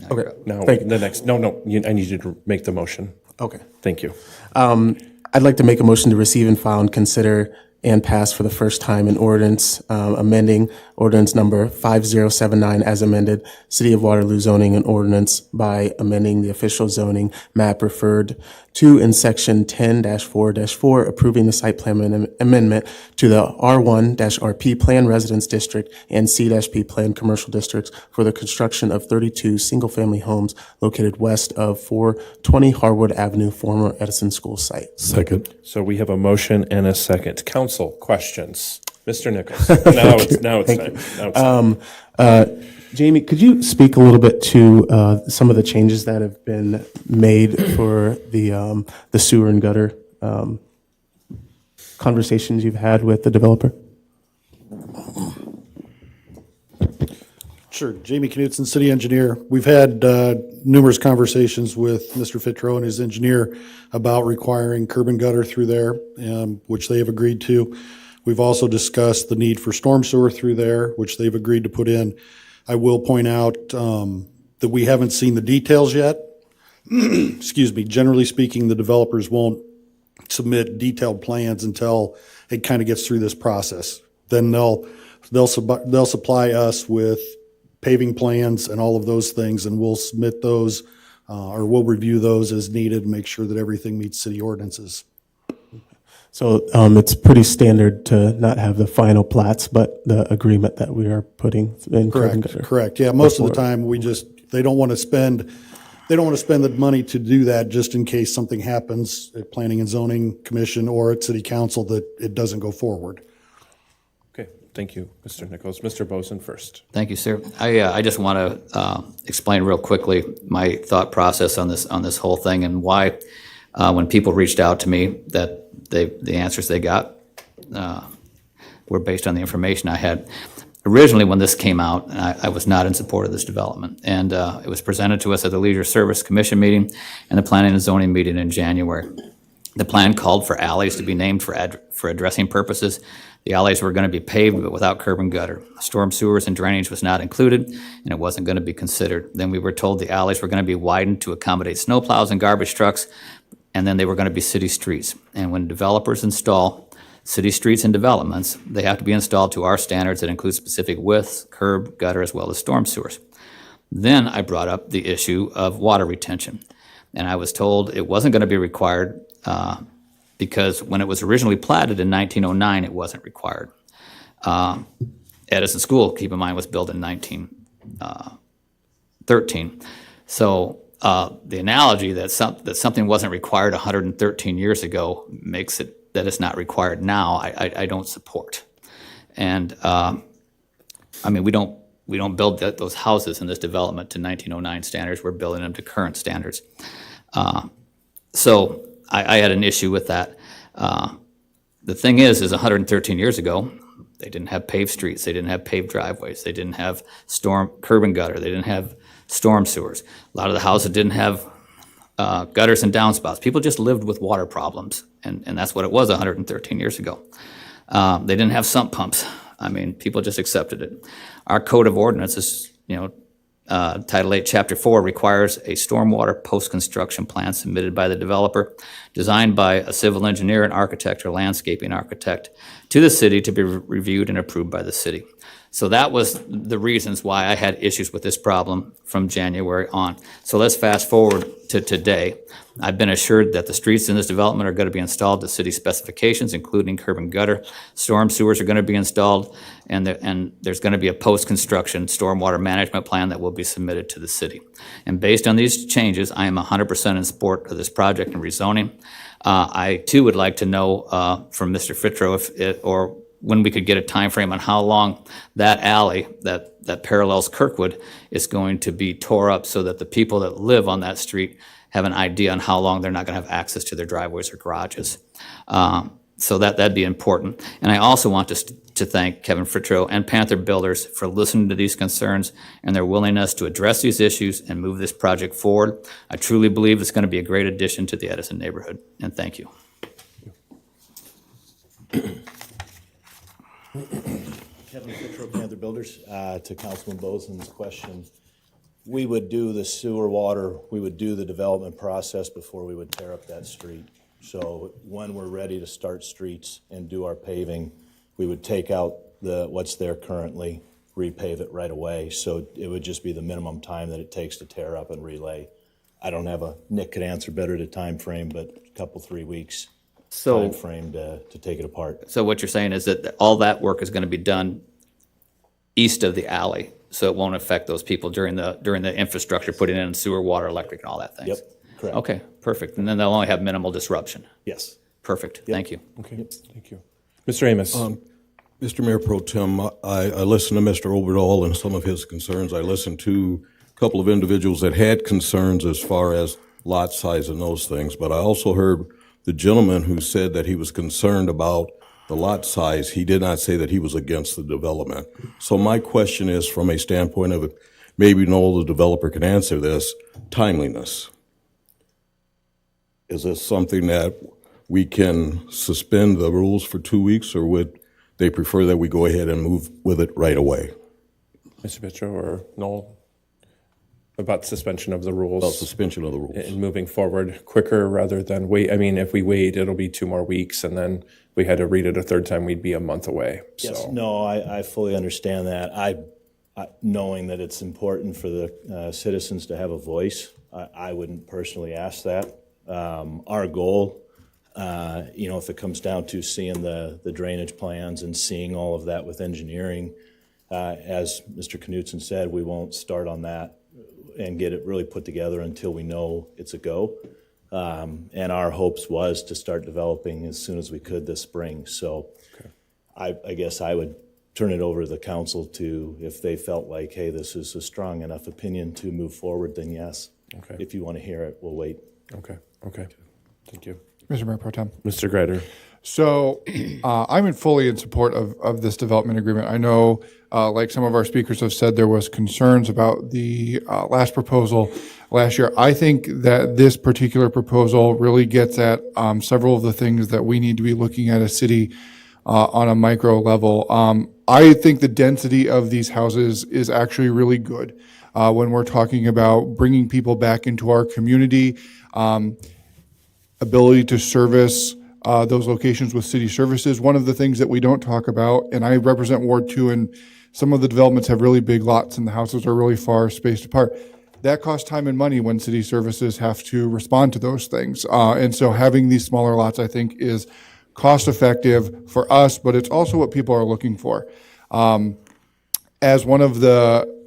Okay. Now, Thank you. the next, I need you to make the motion. Okay. Thank you. I'd like to make a motion to receive and file and consider and pass for the first time an ordinance amending ordinance number 5079 as amended, City of Waterloo zoning and ordinance by amending the official zoning map referred to in section 10-4-4, approving the site plan amendment to the R1-RP Plan Residence District and C-P Plan Commercial Districts for the construction of 32 single-family homes located west of 420 Harwood Avenue, former Edison School site. Second. So we have a motion and a second. Council, questions? Mr. Nichols. Now it's time. Jamie, could you speak a little bit to some of the changes that have been made for the sewer and gutter conversations you've had with the developer? Sure. Jamie Knutson, city engineer. We've had numerous conversations with Mr. Fitro and his engineer about requiring curb and gutter through there, which they have agreed to. We've also discussed the need for storm sewer through there, which they've agreed to put in. I will point out that we haven't seen the details yet. Excuse me. Generally speaking, the developers won't submit detailed plans until it kind of gets through this process. Then they'll supply us with paving plans and all of those things, and we'll submit those or we'll review those as needed and make sure that everything meets city ordinances. So it's pretty standard to not have the final plats, but the agreement that we are putting in. Correct. Yeah, most of the time they don't want to spend the money to do that just in case something happens at Planning and Zoning Commission or at City Council that it doesn't go forward. Okay, thank you, Mr. Nichols. Mr. Boson first. Thank you, sir. I just want to explain real quickly my thought process on this whole thing and why when people reached out to me that the answers they got were based on the information I had. Originally, when this came out, I was not in support of this development, and it was presented to us at the Leisure Service Commission meeting and the Planning and Zoning meeting in January. The plan called for alleys to be named for addressing purposes. The alleys were going to be paved, but without curb and gutter. Storm sewers and drainage was not included, and it wasn't going to be considered. Then we were told the alleys were going to be widened to accommodate snowplows and garbage trucks, and then they were going to be city streets. And when developers install city streets and developments, they have to be installed to our standards that include specific widths, curb, gutter, as well as storm sewers. Then I brought up the issue of water retention, and I was told it wasn't going to be required because when it was originally platted in 1909, it wasn't required. Edison School, keep in mind, was built in 1913. So the analogy that something wasn't required 113 years ago makes it that it's not required now, I don't support. And I mean, we don't we don't build those houses in this development to 1909 standards. We're building them to current standards. So I had an issue with that. The thing is 113 years ago, they didn't have paved streets. They didn't have paved driveways. They didn't have curb and gutter. They didn't have storm sewers. A lot of the houses didn't have gutters and downspouts. People just lived with water problems, and that's what it was 113 years ago. They didn't have sump pumps. I mean, people just accepted it. Our code of ordinances, Title 8, Chapter 4 requires a stormwater post-construction plan submitted by the developer, designed by a civil engineer, an architect, or landscaping architect to the city to be reviewed and approved by the city. So that was the reasons why I had issues with this problem from January on. So let's fast forward to today. I've been assured that the streets in this development are going to be installed to city specifications, including curb and gutter. Storm sewers are going to be installed, and there's going to be a post-construction stormwater management plan that will be submitted to the city. And based on these changes, I am 100% in support of this project and rezoning. I too would like to know from Mr. Fitro or when we could get a time frame on how long that alley that parallels Kirkwood is going to be tore up, so that the people that live on that street have an idea on how long they're not going to have access to their driveways or garages. So that'd be important. And I also want to thank Kevin Fitro and Panther Builders for listening to these concerns and their willingness to address these issues and move this project forward. I truly believe it's going to be a great addition to the Edison neighborhood, and thank you. Kevin Fitro, Panther Builders. To Councilman Bozen's question, we would do the sewer water, we would do the development process before we would tear up that street. So when we're ready to start streets and do our paving, we would take out what's there currently, repave it right away. So it would just be the minimum time that it takes to tear up and relay. I don't have Nick could answer better to time frame, but a couple, 3 weeks time frame to take it apart. So what you're saying is that all that work is going to be done east of the alley, so it won't affect those people during the infrastructure, putting in sewer, water, electric, and all that things? Yep, correct. Okay, perfect. And then they'll only have minimal disruption. Yes. Perfect. Thank you. Okay, thank you. Mr. Amos. Mr. Mayor Pro Tem, I listened to Mr. Oberdahl and some of his concerns. I listened to a couple of individuals that had concerns as far as lot size and those things, but I also heard the gentleman who said that he was concerned about the lot size. He did not say that he was against the development. So my question is, from a standpoint of, maybe Noel, the developer, can answer this, timeliness. Is this something that we can suspend the rules for 2 weeks, or would they prefer that we go ahead and move with it right away? Mr. Pitcher or Noel, about suspension of the rules. About suspension of the rules. And moving forward quicker rather than wait. I mean, if we wait, it'll be 2 more weeks, and then we had to read it a third time, we'd be a month away. Yes, So. no, I fully understand that. I knowing that it's important for the citizens to have a voice, I wouldn't personally ask that. Our goal, if it comes down to seeing the drainage plans and seeing all of that with engineering, as Mr. Knutson said, we won't start on that and get it really put together until we know it's a go. And our hopes was to start developing as soon as we could this spring. So I guess I would turn it over to the council to, if they felt like, hey, this is a strong enough opinion to move forward, then yes. Okay. If you want to hear it, we'll wait. Okay. Thank you. Mr. Mayor Pro Tem. Mr. Greider. So I'm fully in support of this development agreement. I know, like some of our speakers have said, there was concerns about the last proposal last year. I think that this particular proposal really gets at several of the things that we need to be looking at as city on a micro level. I think the density of these houses is actually really good when we're talking about bringing people back into our community, ability to service those locations with city services. One of the things that we don't talk about, and I represent Ward 2, and some of the developments have really big lots and the houses are really far spaced apart. That costs time and money when city services have to respond to those things. And so having these smaller lots, I think, is cost effective for us, but it's also what people are looking for. As one of the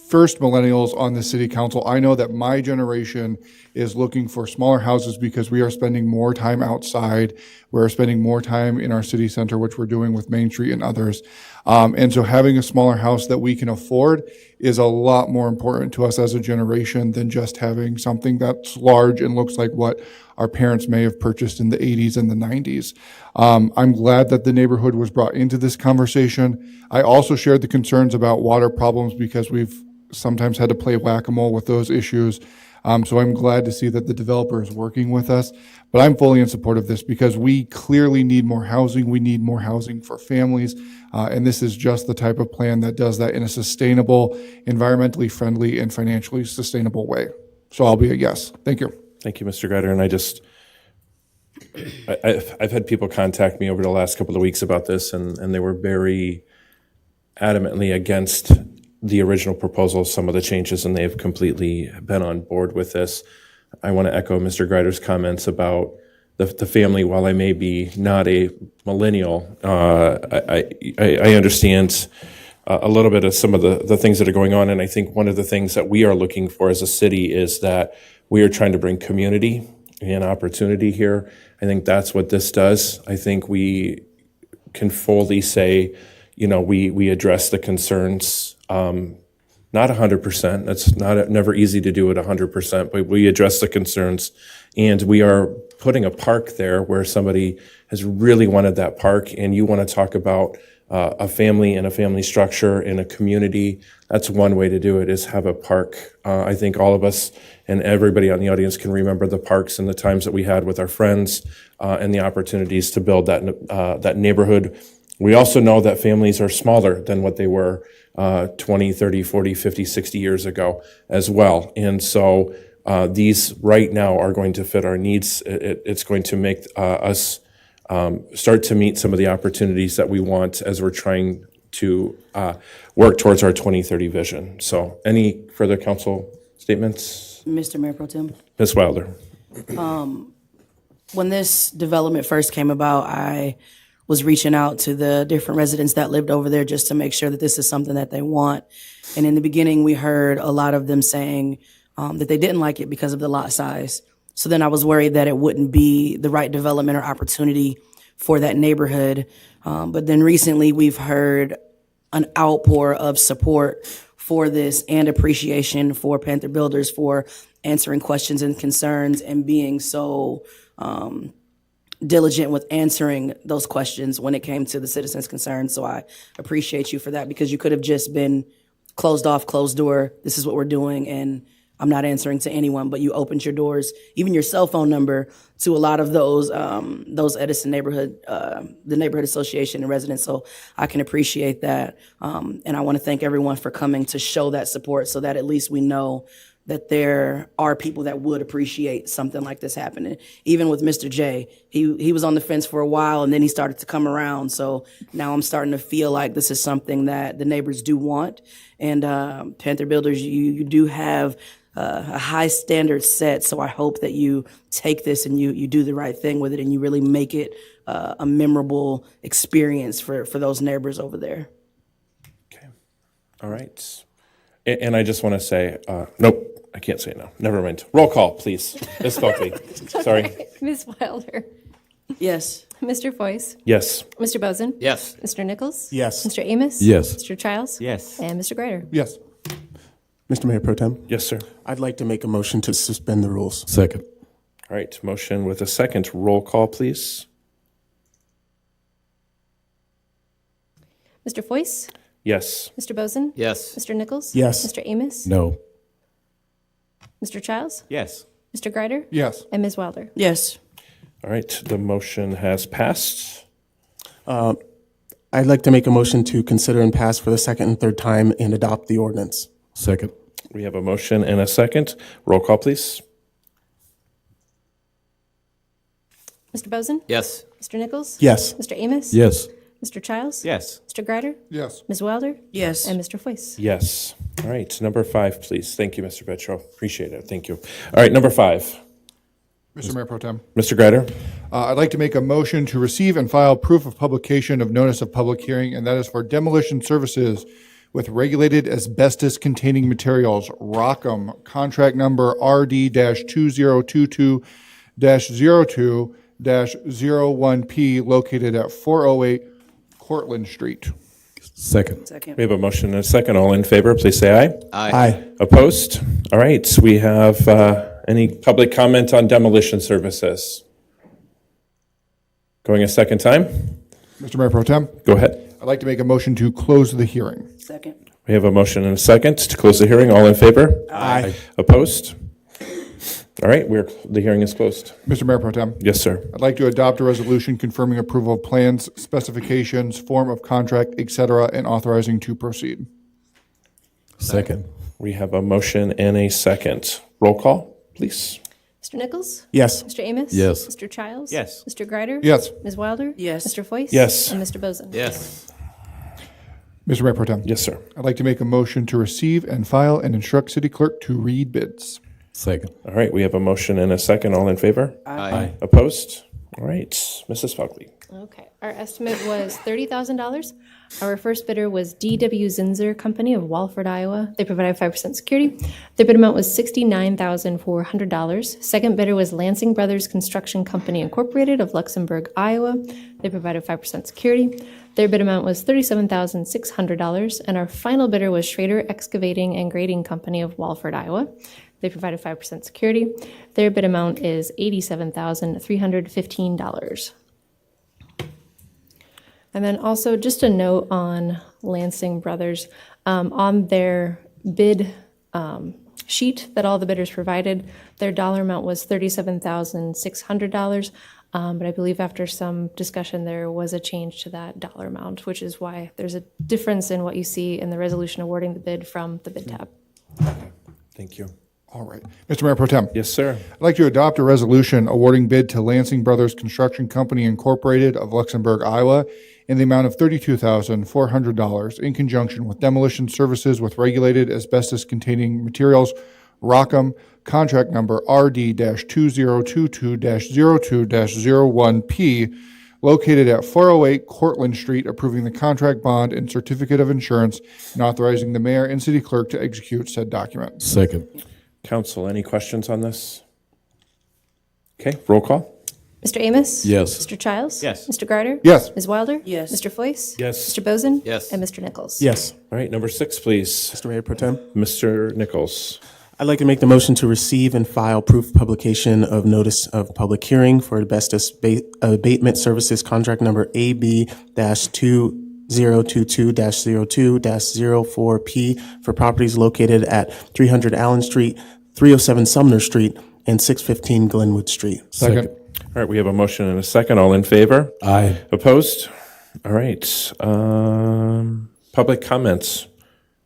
first millennials on the city council, I know that my generation is looking for smaller houses because we are spending more time outside. We're spending more time in our city center, which we're doing with Main Street and others. And so having a smaller house that we can afford is a lot more important to us as a generation than just having something that's large and looks like what our parents may have purchased in the 80s and the 90s. I'm glad that the neighborhood was brought into this conversation. I also shared the concerns about water problems because we've sometimes had to play whack-a-mole with those issues. So I'm glad to see that the developer is working with us. But I'm fully in support of this because we clearly need more housing. We need more housing for families. And this is just the type of plan that does that in a sustainable, environmentally friendly, and financially sustainable way. So I'll be a yes. Thank you. Thank you, Mr. Greider. And I've had people contact me over the last couple of weeks about this, and they were very adamantly against the original proposal, some of the changes, and they've completely been on board with this. I want to echo Mr. Greider's comments about the family. While I may be not a millennial, I understand a little bit of some of the things that are going on. And I think one of the things that we are looking for as a city is that we are trying to bring community and opportunity here. I think that's what this does. I think we can fully say, we address the concerns, not 100%. That's never easy to do it 100%, but we address the concerns, and we are putting a park there where somebody has really wanted that park, and you want to talk about a family and a family structure in a community. That's one way to do it, is have a park. I think all of us and everybody on the audience can remember the parks and the times that we had with our friends and the opportunities to build that neighborhood. We also know that families are smaller than what they were 20, 30, 40, 50, 60 years ago as well. And so these right now are going to fit our needs. It's going to make us start to meet some of the opportunities that we want as we're trying to work towards our 2030 vision. So any further council statements? Mr. Mayor Pro Tem. Ms. Wilder. When this development first came about, I was reaching out to the different residents that lived over there just to make sure that this is something that they want. And in the beginning, we heard a lot of them saying that they didn't like it because of the lot size. So then I was worried that it wouldn't be the right development or opportunity for that neighborhood. But then recently we've heard an outpour of support for this and appreciation for Panther Builders for answering questions and concerns and being so diligent with answering those questions when it came to the citizens' concerns. So I appreciate you for that, because you could have just been closed off, closed door. This is what we're doing, and I'm not answering to anyone. But you opened your doors, even your cell phone number, to a lot of those Edison neighborhood, the neighborhood association and residents. So I can appreciate that, and I want to thank everyone for coming to show that support, so that at least we know that there are people that would appreciate something like this happening. Even with Mr. J, he was on the fence for a while, and then he started to come around. So now I'm starting to feel like this is something that the neighbors do want. And Panther Builders, you do have a high standard set. So I hope that you take this and you do the right thing with it, and you really make it a memorable experience for those neighbors over there. Okay. All right. And I just want to say, nope, I can't say no. Never mind. Roll call, please. Ms. Stokely. Sorry. Ms. Wilder. Yes. Mr. Foyce. Yes. Mr. Bozen. Yes. Mr. Nichols. Yes. Mr. Amos. Yes. Mr. Childs. Yes. And Mr. Greider. Yes. Mr. Mayor Pro Tem, Yes, sir. I'd like to make a motion to suspend the rules. Second. All right. Motion with a second. Roll call, please. Mr. Foyce. Yes. Mr. Bozen. Yes. Mr. Nichols. Yes. Mr. Amos. No. Mr. Childs. Yes. Mr. Greider. Yes. And Ms. Wilder. Yes. All right. The motion has passed. I'd like to make a motion to consider and pass for the second and third time and adopt the ordinance. Second. We have a motion and a second. Roll call, please. Mr. Bozen. Yes. Mr. Nichols. Yes. Mr. Amos. Yes. Mr. Childs. Yes. Mr. Greider. Yes. Ms. Wilder. Yes. And Mr. Foyce. Yes. All right. Number 5, please. Thank you, Mr. Petro. Appreciate it. Thank you. All right. Number 5. Mr. Mayor Pro Tem. Mr. Greider. I'd like to make a motion to receive and file proof of publication of notice of public hearing, and that is for demolition services with regulated asbestos-containing materials, Rockham, contract number RD-2022-02-01P, located at 408 Cortlandt Street. Second. We have a motion and a second. All in favor, please say aye. Aye. Opposed? All right, we have any public comment on demolition services? Going a second time? Mr. Mayor Pro Tem, Go ahead. I'd like to make a motion to close the hearing. Second. We have a motion and a second to close the hearing. All in favor? Aye. Opposed? All right, the hearing is closed. Mr. Mayor Pro Tem, Yes, sir. I'd like to adopt a resolution confirming approval of plans, specifications, form of contract, et cetera, and authorizing to proceed. Second. We have a motion and a second. Roll call, please. Mr. Nichols? Yes. Mr. Amos? Yes. Mr. Childs? Yes. Mr. Greider? Yes. Ms. Wilder? Yes. Mr. Foyce? Yes. And Mr. Bozen? Yes. Mr. Mayor Pro Tem, Yes, sir. I'd like to make a motion to receive and file and instruct city clerk to read bids. Second. All right, we have a motion and a second. All in favor? Aye. Opposed? All right, Mrs. Fogley. Okay, our estimate was $30,000. Our first bidder was D.W. Zinzer Company of Walford, Iowa. They provided 5% security. Their bid amount was $69,400. Second bidder was Lansing Brothers Construction Company Incorporated of Luxembourg, Iowa. They provided 5% security. Their bid amount was $37,600. And our final bidder was Schrader Excavating and Grading Company of Walford, Iowa. They provided 5% security. Their bid amount is $87,315. And then also just a note on Lansing Brothers, on their bid sheet that all the bidders provided, their dollar amount was $37,600. But I believe after some discussion, there was a change to that dollar amount, which is why there's a difference in what you see in the resolution awarding the bid from the bid tab. Thank you. All right. Mr. Mayor Pro Tem, Yes, sir. I'd like to adopt a resolution awarding bid to Lansing Brothers Construction Company Incorporated of Luxembourg, Iowa, in the amount of $32,400 in conjunction with demolition services with regulated asbestos-containing materials, Rockham, contract number RD-2022-02-01P, located at 408 Cortlandt Street, approving the contract bond and certificate of insurance and authorizing the mayor and city clerk to execute said document. Second. Council, any questions on this? Okay, roll call. Mr. Amos? Yes. Mr. Childs? Yes. Mr. Greider? Yes. Ms. Wilder? Yes. Mr. Foyce? Yes. Mr. Bozen? Yes. And Mr. Nichols? Yes. All right, number 6, please. Mr. Mayor Pro Tem, Mr. Nichols. I'd like to make the motion to receive and file proof of publication of notice of public hearing for asbestos abatement services contract number AB-2022-02-04P for properties located at 300 Allen Street, 307 Sumner Street, and 615 Glenwood Street. Second. All right, we have a motion and a second. All in favor? Aye. Opposed? All right. Public comments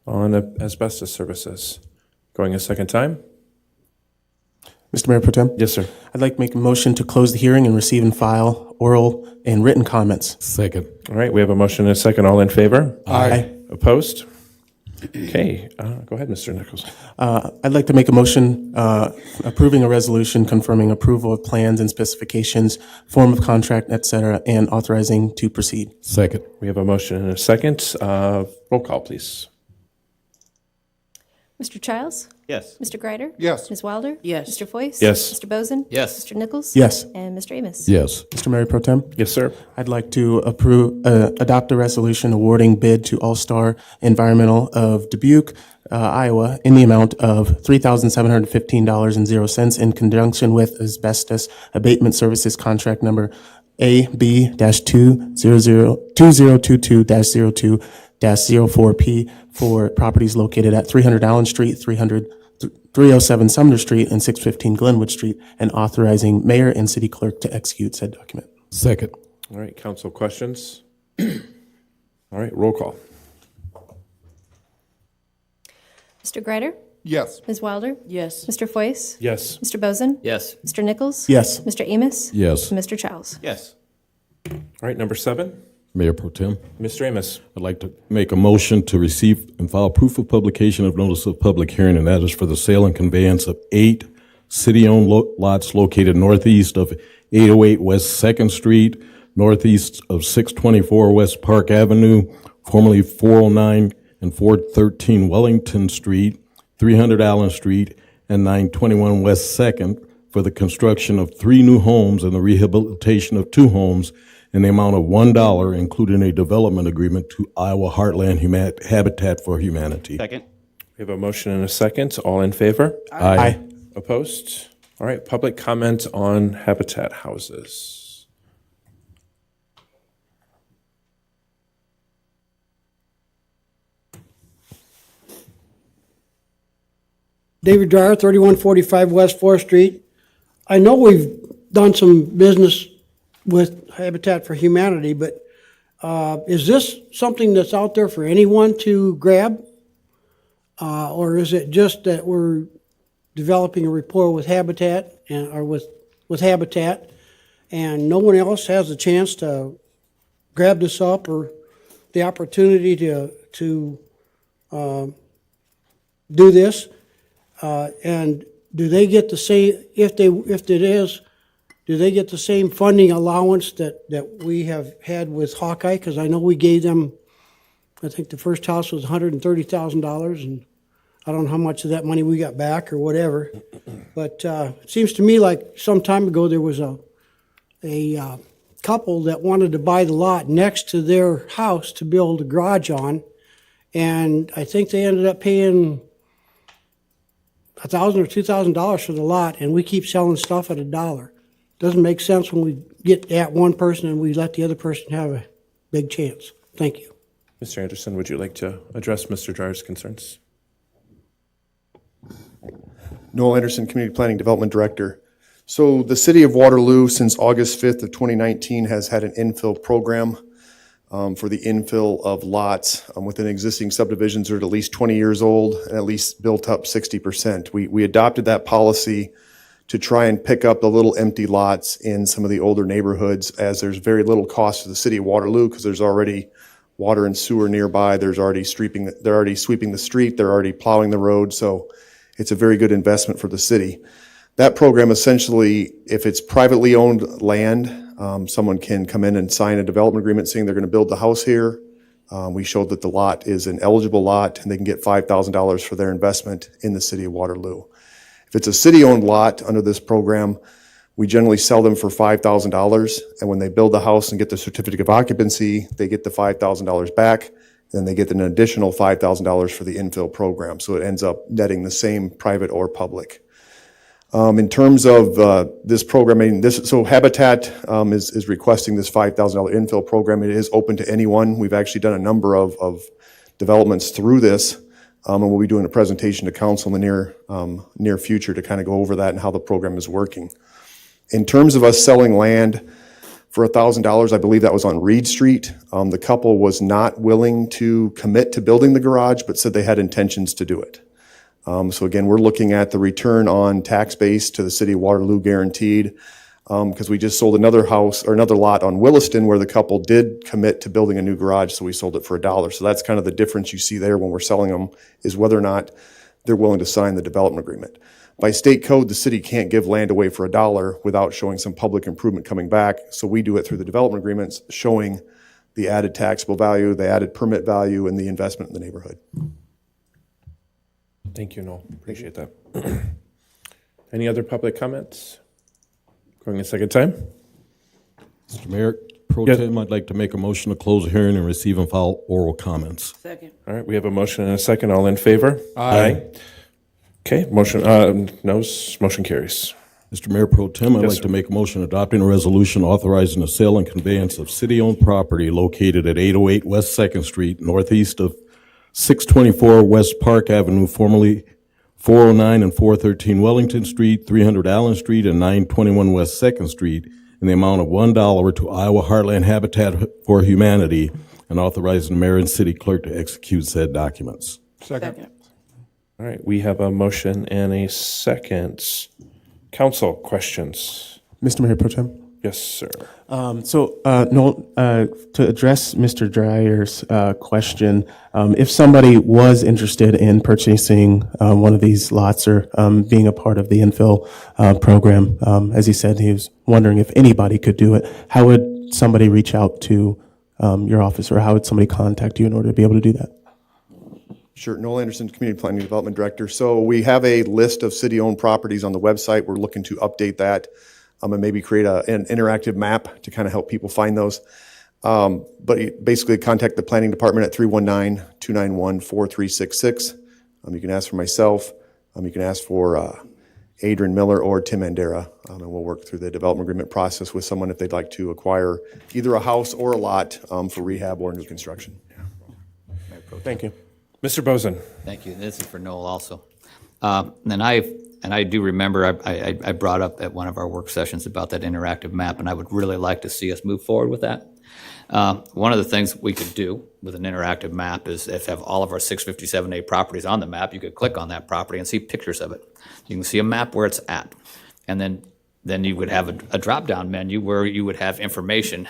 on asbestos services. Going a second time? Mr. Mayor Pro Tem, Yes, sir. I'd like to make a motion to close the hearing and receive and file oral and written comments. Second. All right, we have a motion and a second. All in favor? Aye. Opposed? Okay, go ahead, Mr. Nichols. I'd like to make a motion approving a resolution confirming approval of plans and specifications, form of contract, et cetera, and authorizing to proceed. Second. We have a motion and a second. Roll call, please. Mr. Childs? Yes. Mr. Greider? Yes. Ms. Wilder? Yes. Mr. Foyce? Yes. Mr. Bozen? Yes. Mr. Nichols? Yes. And Mr. Amos? Yes. Mr. Mayor Pro Tem, Yes, sir. I'd like to adopt a resolution awarding bid to All Star Environmental of Dubuque, Iowa, in the amount of $3,715.00 in conjunction with asbestos abatement services contract number AB-2022-02-04P for properties located at 300 Allen Street, 307 Sumner Street, and 615 Glenwood Street, and authorizing mayor and city clerk to execute said document. Second. All right, council questions? All right, roll call. Mr. Greider? Yes. Ms. Wilder? Yes. Mr. Foyce? Yes. Mr. Bozen? Yes. Mr. Nichols? Yes. Mr. Amos? Yes. And Mr. Childs? Yes. All right, number 7, Mayor Pro Tem, Mr. Amos. I'd like to make a motion to receive and file proof of publication of notice of public hearing, and that is for the sale and conveyance of 8 city-owned lots located northeast of 808 West 2nd Street, northeast of 624 West Park Avenue, formerly 409 and 413 Wellington Street, 300 Allen Street, and 921 West 2nd for the construction of 3 new homes and the rehabilitation of 2 homes in the amount of $1, including a development agreement to Iowa Heartland Habitat for Humanity. Second. We have a motion and a second. All in favor? Aye. Opposed? All right, public comment on habitat houses. David Dryer, 3145 West 4th Street. I know we've done some business with Habitat for Humanity, but is this something that's out there for anyone to grab? Or is it just that we're developing a rapport with Habitat or with Habitat, and no one else has a chance to grab this up or the opportunity to do this? And do they get the same, if it is, do they get the same funding allowance that we have had with Hawkeye? Because I know we gave them, I think the first house was $130,000, and I don't know how much of that money we got back or whatever. But it seems to me like some time ago there was a couple that wanted to buy the lot next to their house to build a garage on, and I think they ended up paying $1,000 or $2,000 for the lot, and we keep selling stuff at $1. Doesn't make sense when we get at one person and we let the other person have a big chance. Thank you. Mr. Anderson, would you like to address Mr. Dryer's concerns? Noel Anderson, Community Planning Development Director. So the city of Waterloo, since August 5th of 2019, has had an infill program for the infill of lots within existing subdivisions that are at least 20 years old and at least built up 60%. We adopted that policy to try and pick up the little empty lots in some of the older neighborhoods, as there's very little cost to the city of Waterloo because there's already water and sewer nearby. They're already sweeping the street. They're already plowing the road. So it's a very good investment for the city. That program essentially, if it's privately owned land, someone can come in and sign a development agreement saying they're going to build the house here. We showed that the lot is an eligible lot and they can get $5,000 for their investment in the city of Waterloo. If it's a city-owned lot under this program, we generally sell them for $5,000, and when they build the house and get the certificate of occupancy, they get the $5,000 back, and they get an additional $5,000 for the infill program. So it ends up netting the same private or public. In terms of this program, so Habitat is requesting this $5,000 infill program. It is open to anyone. We've actually done a number of developments through this, and we'll be doing a presentation to council in the near future to kind of go over that and how the program is working. In terms of us selling land for $1,000, I believe that was on Reed Street. The couple was not willing to commit to building the garage, but said they had intentions to do it. So again, we're looking at the return on tax base to the city of Waterloo guaranteed, because we just sold another house or another lot on Williston where the couple did commit to building a new garage, so we sold it for $1. So that's kind of the difference you see there when we're selling them, is whether or not they're willing to sign the development agreement. By state code, the city can't give land away for $1 without showing some public improvement coming back, so we do it through the development agreements, showing the added taxable value, the added permit value, and the investment in the neighborhood. Thank you, Noel. Appreciate that. Any other public comments? Going a second time? Mr. Mayor, Pro Yes. Tem, I'd like to make a motion to close the hearing and receive and file oral comments. Second. All right, we have a motion and a second. All in favor? Aye. Okay, motion carries. Mr. Mayor Pro Tem, I'd Yes, like sir. to make a motion adopting a resolution authorizing the sale and conveyance of city-owned property located at 808 West 2nd Street, northeast of 624 West Park Avenue, formerly 409 and 413 Wellington Street, 300 Allen Street, and 921 West 2nd Street, in the amount of $1 to Iowa Heartland Habitat for Humanity, and authorizing the mayor and city clerk to execute said documents. Second. All right, we have a motion and a second. Council, questions? Mr. Mayor Pro Tem? Yes, sir. Noel, to address Mr. Dreyer's question, if somebody was interested in purchasing one of these lots or being a part of the infill program, as he said, he was wondering if anybody could do it, how would somebody reach out to your office, or how would somebody contact you in order to be able to do that? Sure, Noel Anderson, Community Planning Development Director. So we have a list of city-owned properties on the website. We're looking to update that and maybe create an interactive map to kind of help people find those. But you basically contact the planning department at 319-291-4366. You can ask for myself. You can ask for Adrian Miller or Tim Andera, and we'll work through the development agreement process with someone if they'd like to acquire either a house or a lot for rehab or new construction. Thank you. Mr. Bozen. Thank you. This is for Noel also. And I do remember I brought up at one of our work sessions about that interactive map, and I would really like to see us move forward with that. One of the things we could do with an interactive map is if have all of our 657A properties on the map, you could click on that property and see pictures of it. You can see a map where it's at. And then you would have a drop-down menu where you would have information.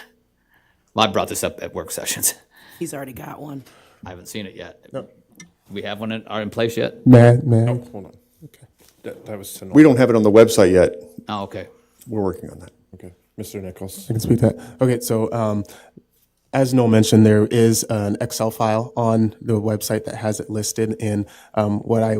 Well, I brought this up at work sessions. He's already got one. I haven't seen it yet. No. We have one in place yet? Matt. Oh, hold on. Okay. That was to Noel. We don't have it on the website yet. Oh, okay. We're working on that. Okay. Mr. Nichols. I can speak to that. Okay, so as Noel mentioned, there is an Excel file on the website that has it listed. And what I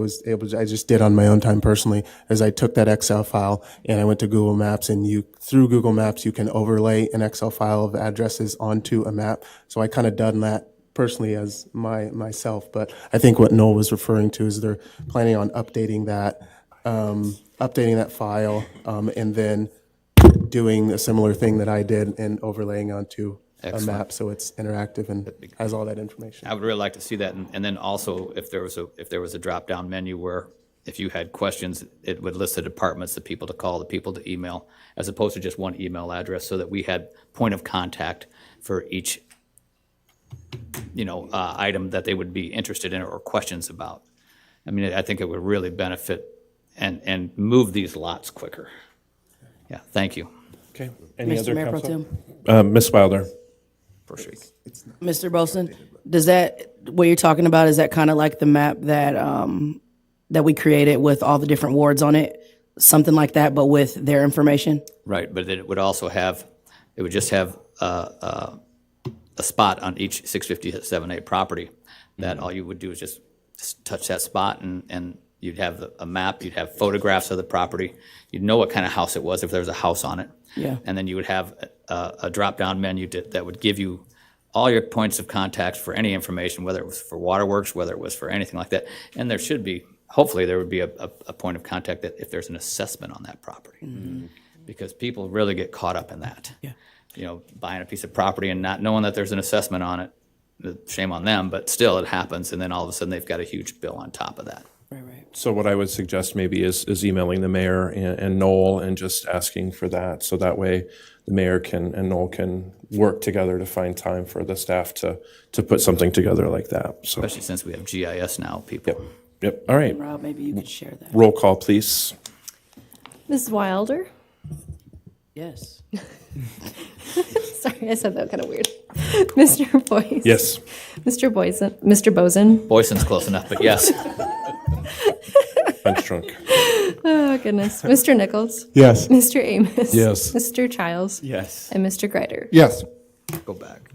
just did on my own time personally is I took that Excel file and I went to Google Maps, and through Google Maps, you can overlay an Excel file of addresses onto a map. So I kind of done that personally as myself. But I think what Noel was referring to is they're planning on updating that file, and then doing a similar thing that I did and overlaying onto Excellent. a map so it's interactive and has all that information. I would really like to see that, and then also if there was a drop-down menu where if you had questions, it would list the departments, the people to call, the people to email, as opposed to just one email address, so that we had point of contact for each item that they would be interested in or questions about. I mean, I think it would really benefit and move these lots quicker. Yeah, thank you. Okay. Any Mr. other Mayor Pro council? Tem. Ms. Wilder. Proceed. Mr. Boson, does that, what you're talking about, is that kind of like the map that that we created with all the different wards on it? Something like that, but with their information? Right, but then it would also have, it would just have a spot on each 657A property that all you would do is just touch that spot, and you'd have a map, you'd have photographs of the property, you'd know what kind of house it was if there was a house on it. Yeah. And then you would have a drop-down menu that would give you all your points of contact for any information, whether it was for waterworks, whether it was for anything like that. And there should be, hopefully there would be a point of contact that if there's an assessment on that property. Mm-hmm. Because people really get caught up in that. Yeah. Buying a piece of property and not knowing that there's an assessment on it. Shame on them, but still it happens, and then all of a sudden they've got a huge bill on top of that. Right. So what I would suggest maybe is emailing the mayor and Noel and just asking for that. So that way the mayor and Noel can work together to find time for the staff to put something together like that. So Especially since we have GIS now, people. Yep. All right. Rob, maybe you could share that. Roll call, please. Ms. Wilder. Yes. Sorry, I said that kind of weird. Mr. Boyce. Yes. Mr. Boson. Boyson's close enough, but yes. Punch drunk. Oh, goodness. Mr. Nichols. Yes. Mr. Amos. Yes. Mr. Childs. Yes. And Mr. Greider. Yes. Go back.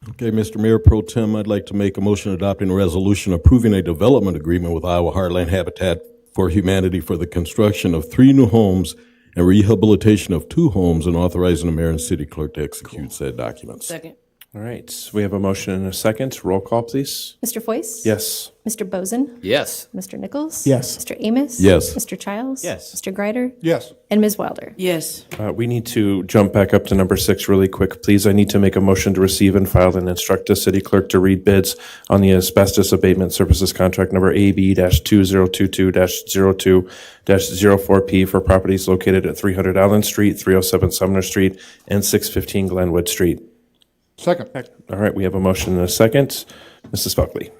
Okay, Mr. Mayor Pro Tem, I'd like to make a motion adopting a resolution approving a development agreement with Iowa Heartland Habitat for Humanity for the construction of 3 new homes and rehabilitation of 2 homes, and authorizing the mayor and city clerk to execute said documents. Second. All right. We have a motion and a second. Roll call, please. Mr. Foyce. Yes. Mr. Boson. Yes. Mr. Nichols. Yes. Mr. Amos. Yes. Mr. Childs. Yes. Mr. Greider. Yes. And Ms. Wilder. Yes. We need to jump back up to number 6 really quick, please. I need to make a motion to receive and file and instruct the city clerk to read bids on the asbestos abatement services contract number AB-2022-02-04P for properties located at 300 Allen Street, 307 Sumner Street, and 615 Glenwood Street. Second. All right, we have a motion and a second. Mrs. Buckley.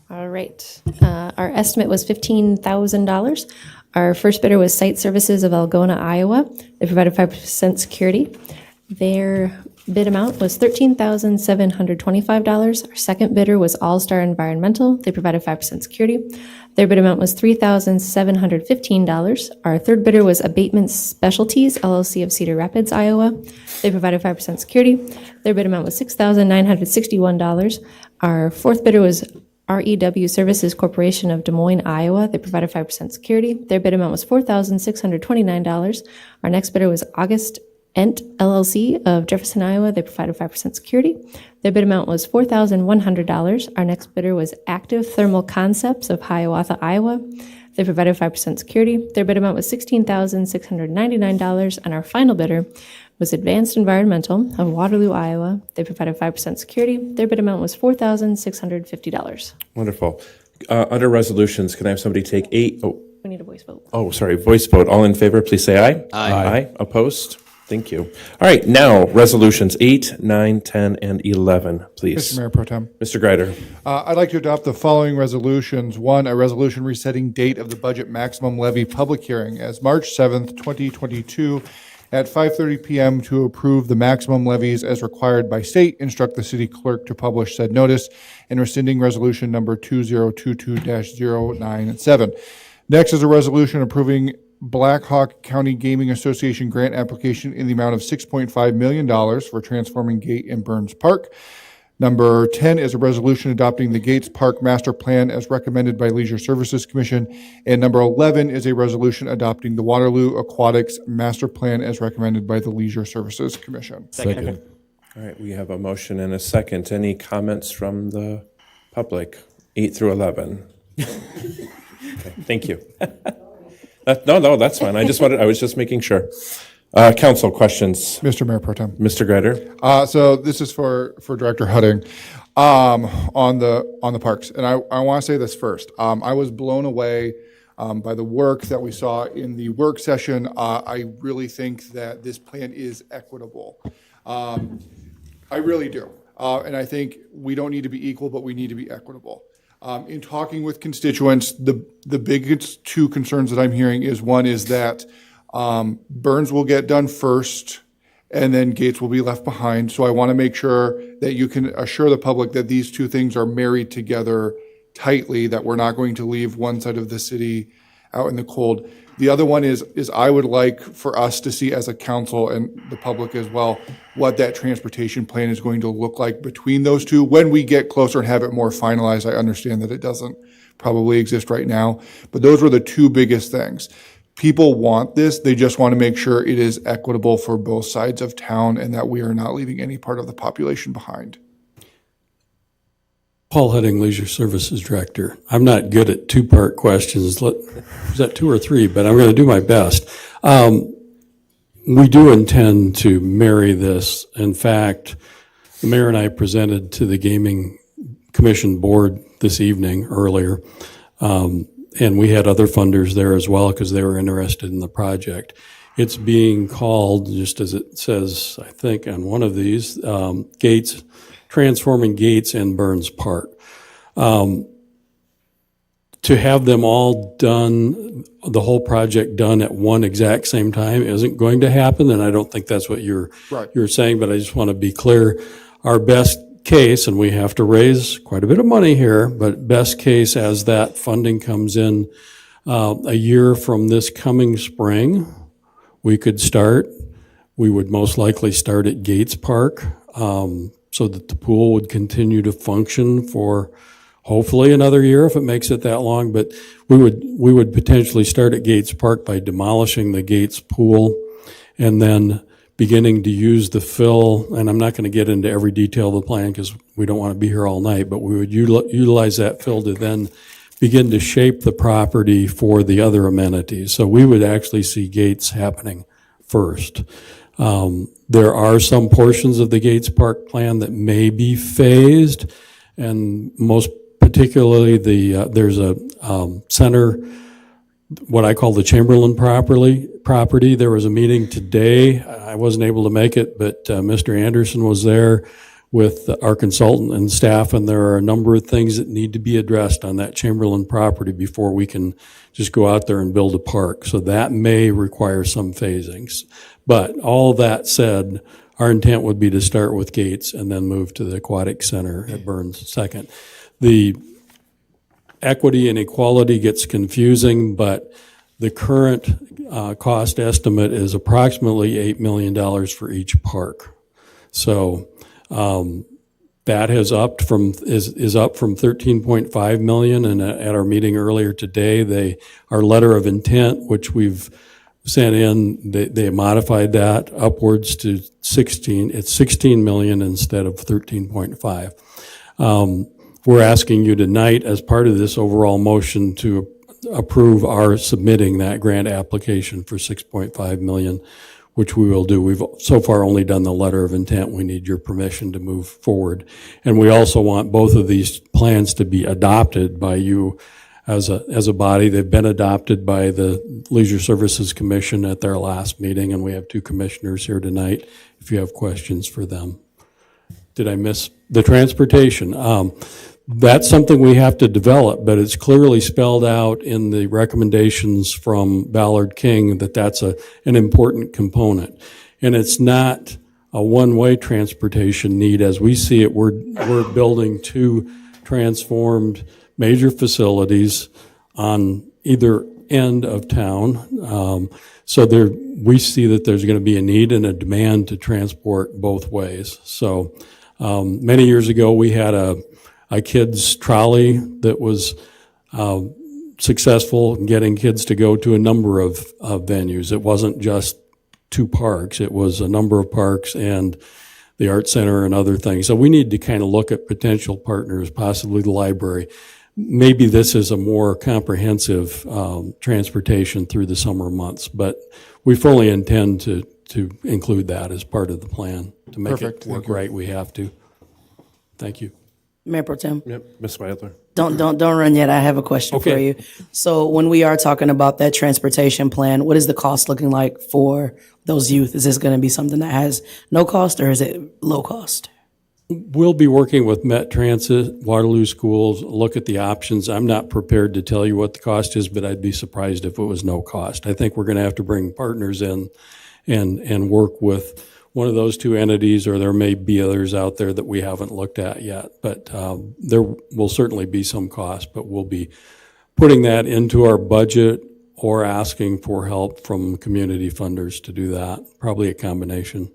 All right. Our estimate was $15,000. Our first bidder was Site Services of Algona, Iowa. They provided 5% security. Their bid amount was $13,725. Our second bidder was All Star Environmental. They provided 5% security. Their bid amount was $3,715. Our third bidder was Abatement Specialties, LLC of Cedar Rapids, Iowa. They provided 5% security. Their bid amount was $6,961. Our fourth bidder was REW Services Corporation of Des Moines, Iowa. They provided 5% security. Their bid amount was $4,629. Our next bidder was August Ent LLC of Jefferson, Iowa. They provided 5% security. Their bid amount was $4,100. Our next bidder was Active Thermal Concepts of Hiawatha, Iowa. They provided 5% security. Their bid amount was $16,699. And our final bidder was Advanced Environmental of Waterloo, Iowa. They provided 5% security. Their bid amount was $4,650. Wonderful. Under resolutions, can I have somebody take 8? Oh, We need a voice vote. oh, sorry, voice vote. All in favor, please say aye. Aye. Opposed? Thank you. All right, now, resolutions 8, 9, 10, and 11, please. Mr. Mayor Pro Tem. Mr. Greider. I'd like to adopt the following resolutions. One, a resolution resetting date of the budget maximum levy public hearing as March 7th, 2022 at 5:30 p.m. to approve the maximum levies as required by state, instruct the city clerk to publish said notice, and rescinding resolution number 2022-097. Next is a resolution approving Blackhawk County Gaming Association grant application in the amount of $6.5 million for transforming Gate and Burns Park. Number 10 is a resolution adopting the Gates Park Master Plan as recommended by Leisure Services Commission. And number 11 is a resolution adopting the Waterloo Aquatics Master Plan as recommended by the Leisure Services Commission. Second. All right, we have a motion and a second. Any comments from the public? 8 through 11. Okay, thank you. No, that's fine. I was just making sure. Council questions. Mr. Mayor Pro Tem. Mr. Greider. So this is for Director Hudding on the parks. And I want to say this first. I was blown away by the work that we saw in the work session. I really think that this plan is equitable. I really do. And I think we don't need to be equal, but we need to be equitable. In talking with constituents, the biggest two concerns that I'm hearing is one is that Burns will get done first and then Gates will be left behind. So I want to make sure that you can assure the public that these two things are married together tightly, that we're not going to leave one side of the city out in the cold. The other one is I would like for us to see as a council and the public as well, what that transportation plan is going to look like between those two. When we get closer and have it more finalized, I understand that it doesn't probably exist right now, but those were the two biggest things. People want this. They just want to make sure it is equitable for both sides of town and that we are not leaving any part of the population behind. Paul Hudding, Leisure Services Director. I'm not good at two-part questions. Is that 2 or 3? But I'm going to do my best. We do intend to marry this. In fact, the mayor and I presented to the Gaming Commission Board this evening earlier, and we had other funders there as well because they were interested in the project. It's being called, just as it says, I think, on one of these, Gates, Transforming Gates and Burns Park. To have them all done, the whole project done at one exact same time isn't going to happen, and I don't think that's what you're saying, but I just want to be clear. Our best case, and we have to raise quite a bit of money here, but best case as that funding comes in a year from this coming spring, we could start. We would most likely start at Gates Park, so that the pool would continue to function for hopefully another year if it makes it that long. But we would potentially start at Gates Park by demolishing the Gates pool and then beginning to use the fill. And I'm not going to get into every detail of the plan because we don't want to be here all night, but we would utilize that fill to then begin to shape the property for the other amenities. So we would actually see Gates happening first. There are some portions of the Gates Park plan that may be phased, and most particularly there's a center, what I call the Chamberlain property. There was a meeting today. I wasn't able to make it, but Mr. Anderson was there with our consultant and staff, and there are a number of things that need to be addressed on that Chamberlain property before we can just go out there and build a park. So that may require some phasings. But all that said, our intent would be to start with Gates and then move to the Aquatic Center at Burns second. The equity and equality gets confusing, but the current cost estimate is approximately $8 million for each park. So that has upped from, is up from 13.5 million. And at our meeting earlier today, our letter of intent, which we've sent in, they modified that upwards to 16. It's 16 million instead of 13.5. We're asking you tonight, as part of this overall motion, to approve our submitting that grant application for 6.5 million, which we will do. We've so far only done the letter of intent. We need your permission to move forward. And we also want both of these plans to be adopted by you as a body. They've been adopted by the Leisure Services Commission at their last meeting, and we have 2 commissioners here tonight if you have questions for them. Did I miss the transportation? That's something we have to develop, but it's clearly spelled out in the recommendations from Ballard King that that's an important component. And it's not a one-way transportation need. As we see it, we're building 2 transformed major facilities on either end of town. So we see that there's going to be a need and a demand to transport both ways. So many years ago, we had a kids trolley that was successful in getting kids to go to a number of venues. It wasn't just 2 parks. It was a number of parks and the art center and other things. So we need to kind of look at potential partners, possibly the library. Maybe this is a more comprehensive transportation through the summer months, but we fully intend to include that as part of the plan. To make it work right, we have to. Thank you. Mayor Pro Tem. Yep, Ms. Weidler. Don't run yet. I have a question for you. So when we are talking about that transportation plan, what is the cost looking like for those youth? Is this going to be something that has no cost, or is it low cost? We'll be working with Met Transit, Waterloo schools, look at the options. I'm not prepared to tell you what the cost is, but I'd be surprised if it was no cost. I think we're going to have to bring partners in and work with one of those 2 entities, or there may be others out there that we haven't looked at yet. But there will certainly be some cost, but we'll be putting that into our budget or asking for help from community funders to do that. Probably a combination.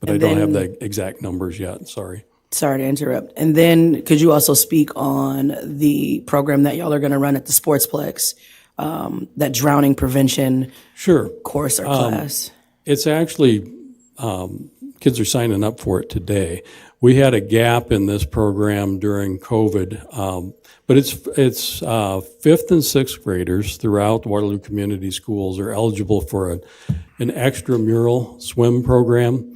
But I don't have the exact numbers yet, sorry. Sorry to interrupt. And then could you also speak on the program that y'all are going to run at the Sportsplex, that drowning prevention course or class? It's actually, kids are signing up for it today. We had a gap in this program during COVID, but it's 5th and 6th graders throughout Waterloo Community Schools are eligible for an extramural swim program.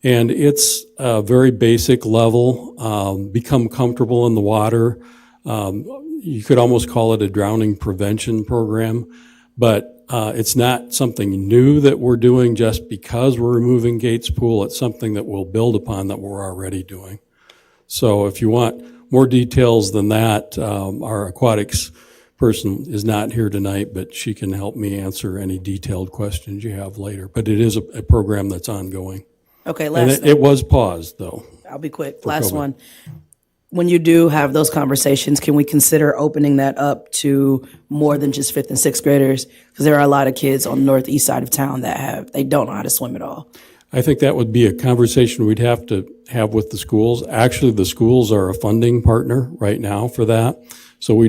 And it's a very basic level, become comfortable in the water. You could almost call it a drowning prevention program, but it's not something new that we're doing just because we're removing Gates Pool. It's something that we'll build upon that we're already doing. So if you want more details than that, our aquatics person is not here tonight, but she can help me answer any detailed questions you have later. But it is a program that's ongoing. Okay, last thing. It was paused, though. I'll be quick. Last one. When you do have those conversations, can we consider opening that up to more than just 5th and 6th graders? Because there are a lot of kids on the northeast side of town that they don't know how to swim at all. I think that would be a conversation we'd have to have with the schools. Actually, the schools are a funding partner right now for that. So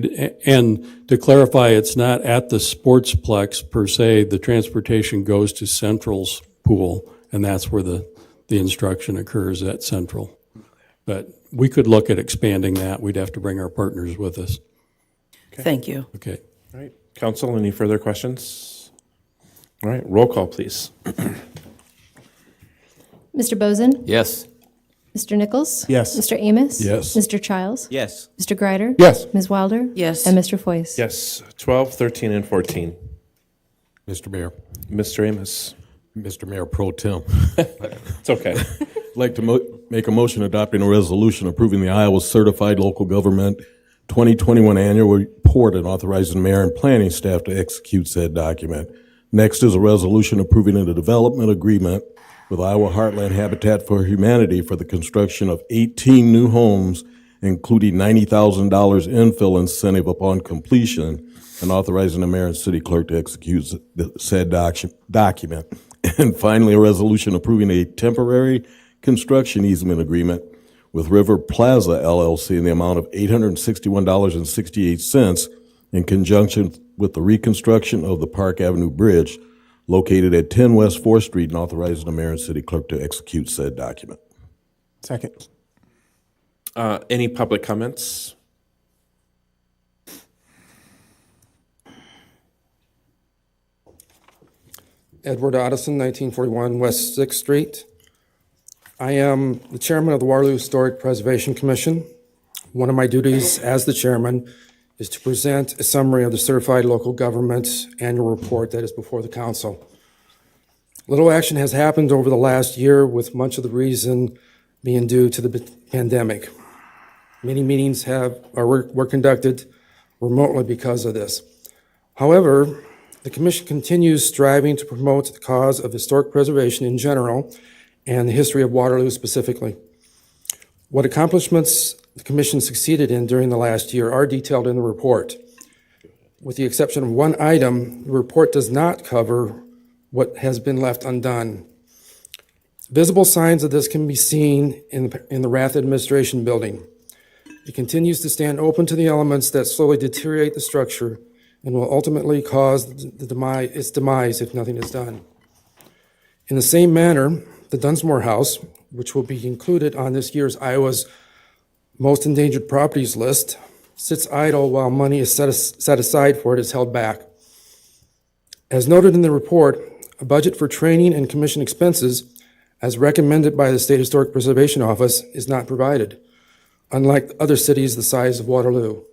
and to clarify, it's not at the Sportsplex per se. The transportation goes to Central's pool, and that's where the instruction occurs at Central. But we could look at expanding that. We'd have to bring our partners with us. Okay. Thank you. Okay. All right. Council, any further questions? All right. Roll call, please. Mr. Bozen? Yes. Mr. Nichols? Yes. Mr. Amos? Yes. Mr. Childs? Yes. Mr. Greider? Yes. Ms. Wilder? Yes. And Mr. Foyce? Yes. 12, 13, and 14. Mr. Mayor. Mr. Amos. Mr. Mayor Pro Tem. It's okay. I'd like to make a motion adopting a resolution approving the Iowa Certified Local Government 2021 Annual Report and authorizing the mayor and planning staff to execute said document. Next is a resolution approving a development agreement with Iowa Heartland Habitat for Humanity for the construction of 18 new homes, including $90,000 infill incentive upon completion, and authorizing the mayor and city clerk to execute said document. And finally, a resolution approving a temporary construction easement agreement with River Plaza LLC in the amount of $861.68 in conjunction with the reconstruction of the Park Avenue Bridge located at 10 West 4th Street, and authorizing the mayor and city clerk to execute said document. Second. Any public comments? Edward Otteson, 1941 West 6th Street. I am the chairman of the Waterloo Historic Preservation Commission. One of my duties as the chairman is to present a summary of the Certified Local Government Annual Report that is before the council. Little action has happened over the last year, with much of the reason being due to the pandemic. Many meetings were conducted remotely because of this. However, the Commission continues striving to promote the cause of historic preservation in general and the history of Waterloo specifically. What accomplishments the Commission succeeded in during the last year are detailed in the report. With the exception of one item, the report does not cover what has been left undone. Visible signs of this can be seen in the Rath Administration Building. It continues to stand open to the elements that slowly deteriorate the structure and will ultimately cause its demise if nothing is done. In the same manner, the Dunsmore House, which will be included on this year's Iowa's Most Endangered Properties list, sits idle while money is set aside for it is held back. As noted in the report, a budget for training and commission expenses, as recommended by the State Historic Preservation Office, is not provided, unlike other cities the size of Waterloo.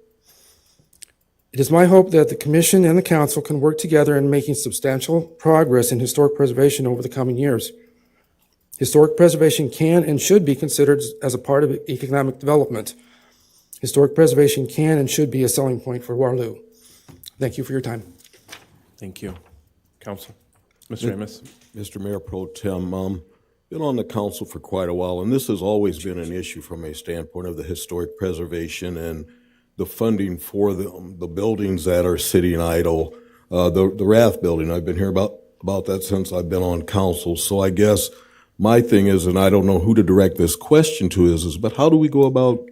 It is my hope that the Commission and the Council can work together in making substantial progress in historic preservation over the coming years. Historic preservation can and should be considered as a part of economic development. Historic preservation can and should be a selling point for Waterloo. Thank you for your time. Thank you. Council. Mr. Amos. Mr. Mayor Pro Tem, been on the council for quite a while, and this has always been an issue from a standpoint of the historic preservation and the funding for the buildings that are sitting idle. The Rath building, I've been here about that since I've been on council. So I guess my thing is, and I don't know who to direct this question to is but how do we go about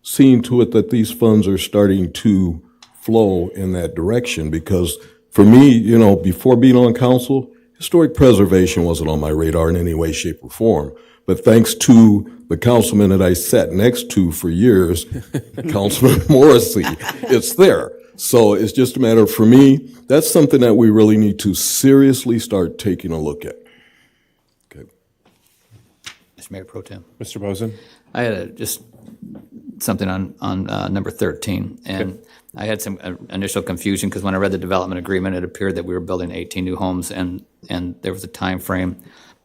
seeing to it that these funds are starting to flow in that direction? Because for me, before being on council, historic preservation wasn't on my radar in any way, shape, or form. But thanks to the councilman that I sat next to for years, Councilman Morrissey, it's there. So it's just a matter of, for me, that's something that we really need to seriously start taking a look at. Okay. Mr. Mayor Pro Tem. Mr. Bozen. I had just something on number 13, and I had some initial confusion because when I read the development agreement, it appeared that we were building 18 new homes, and there was a time frame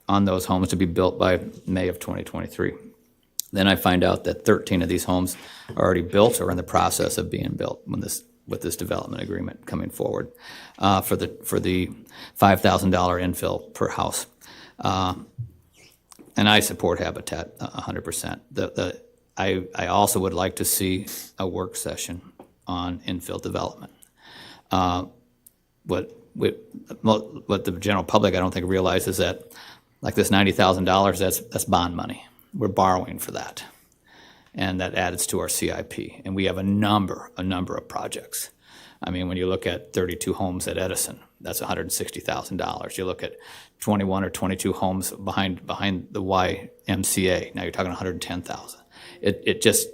on those homes to be built by May of 2023. Then I find out that 13 of these homes are already built or in the process of being built with this development agreement coming forward for the $5,000 infill per house. And I support Habitat 100%. I also would like to see a work session on infill development. What the general public I don't think realizes that, like this $90,000, that's bond money. We're borrowing for that, and that adds to our CIP. And we have a number of projects. I mean, when you look at 32 homes at Edison, that's $160,000. You look at 21 or 22 homes behind the YMCA. Now you're talking $110,000. It just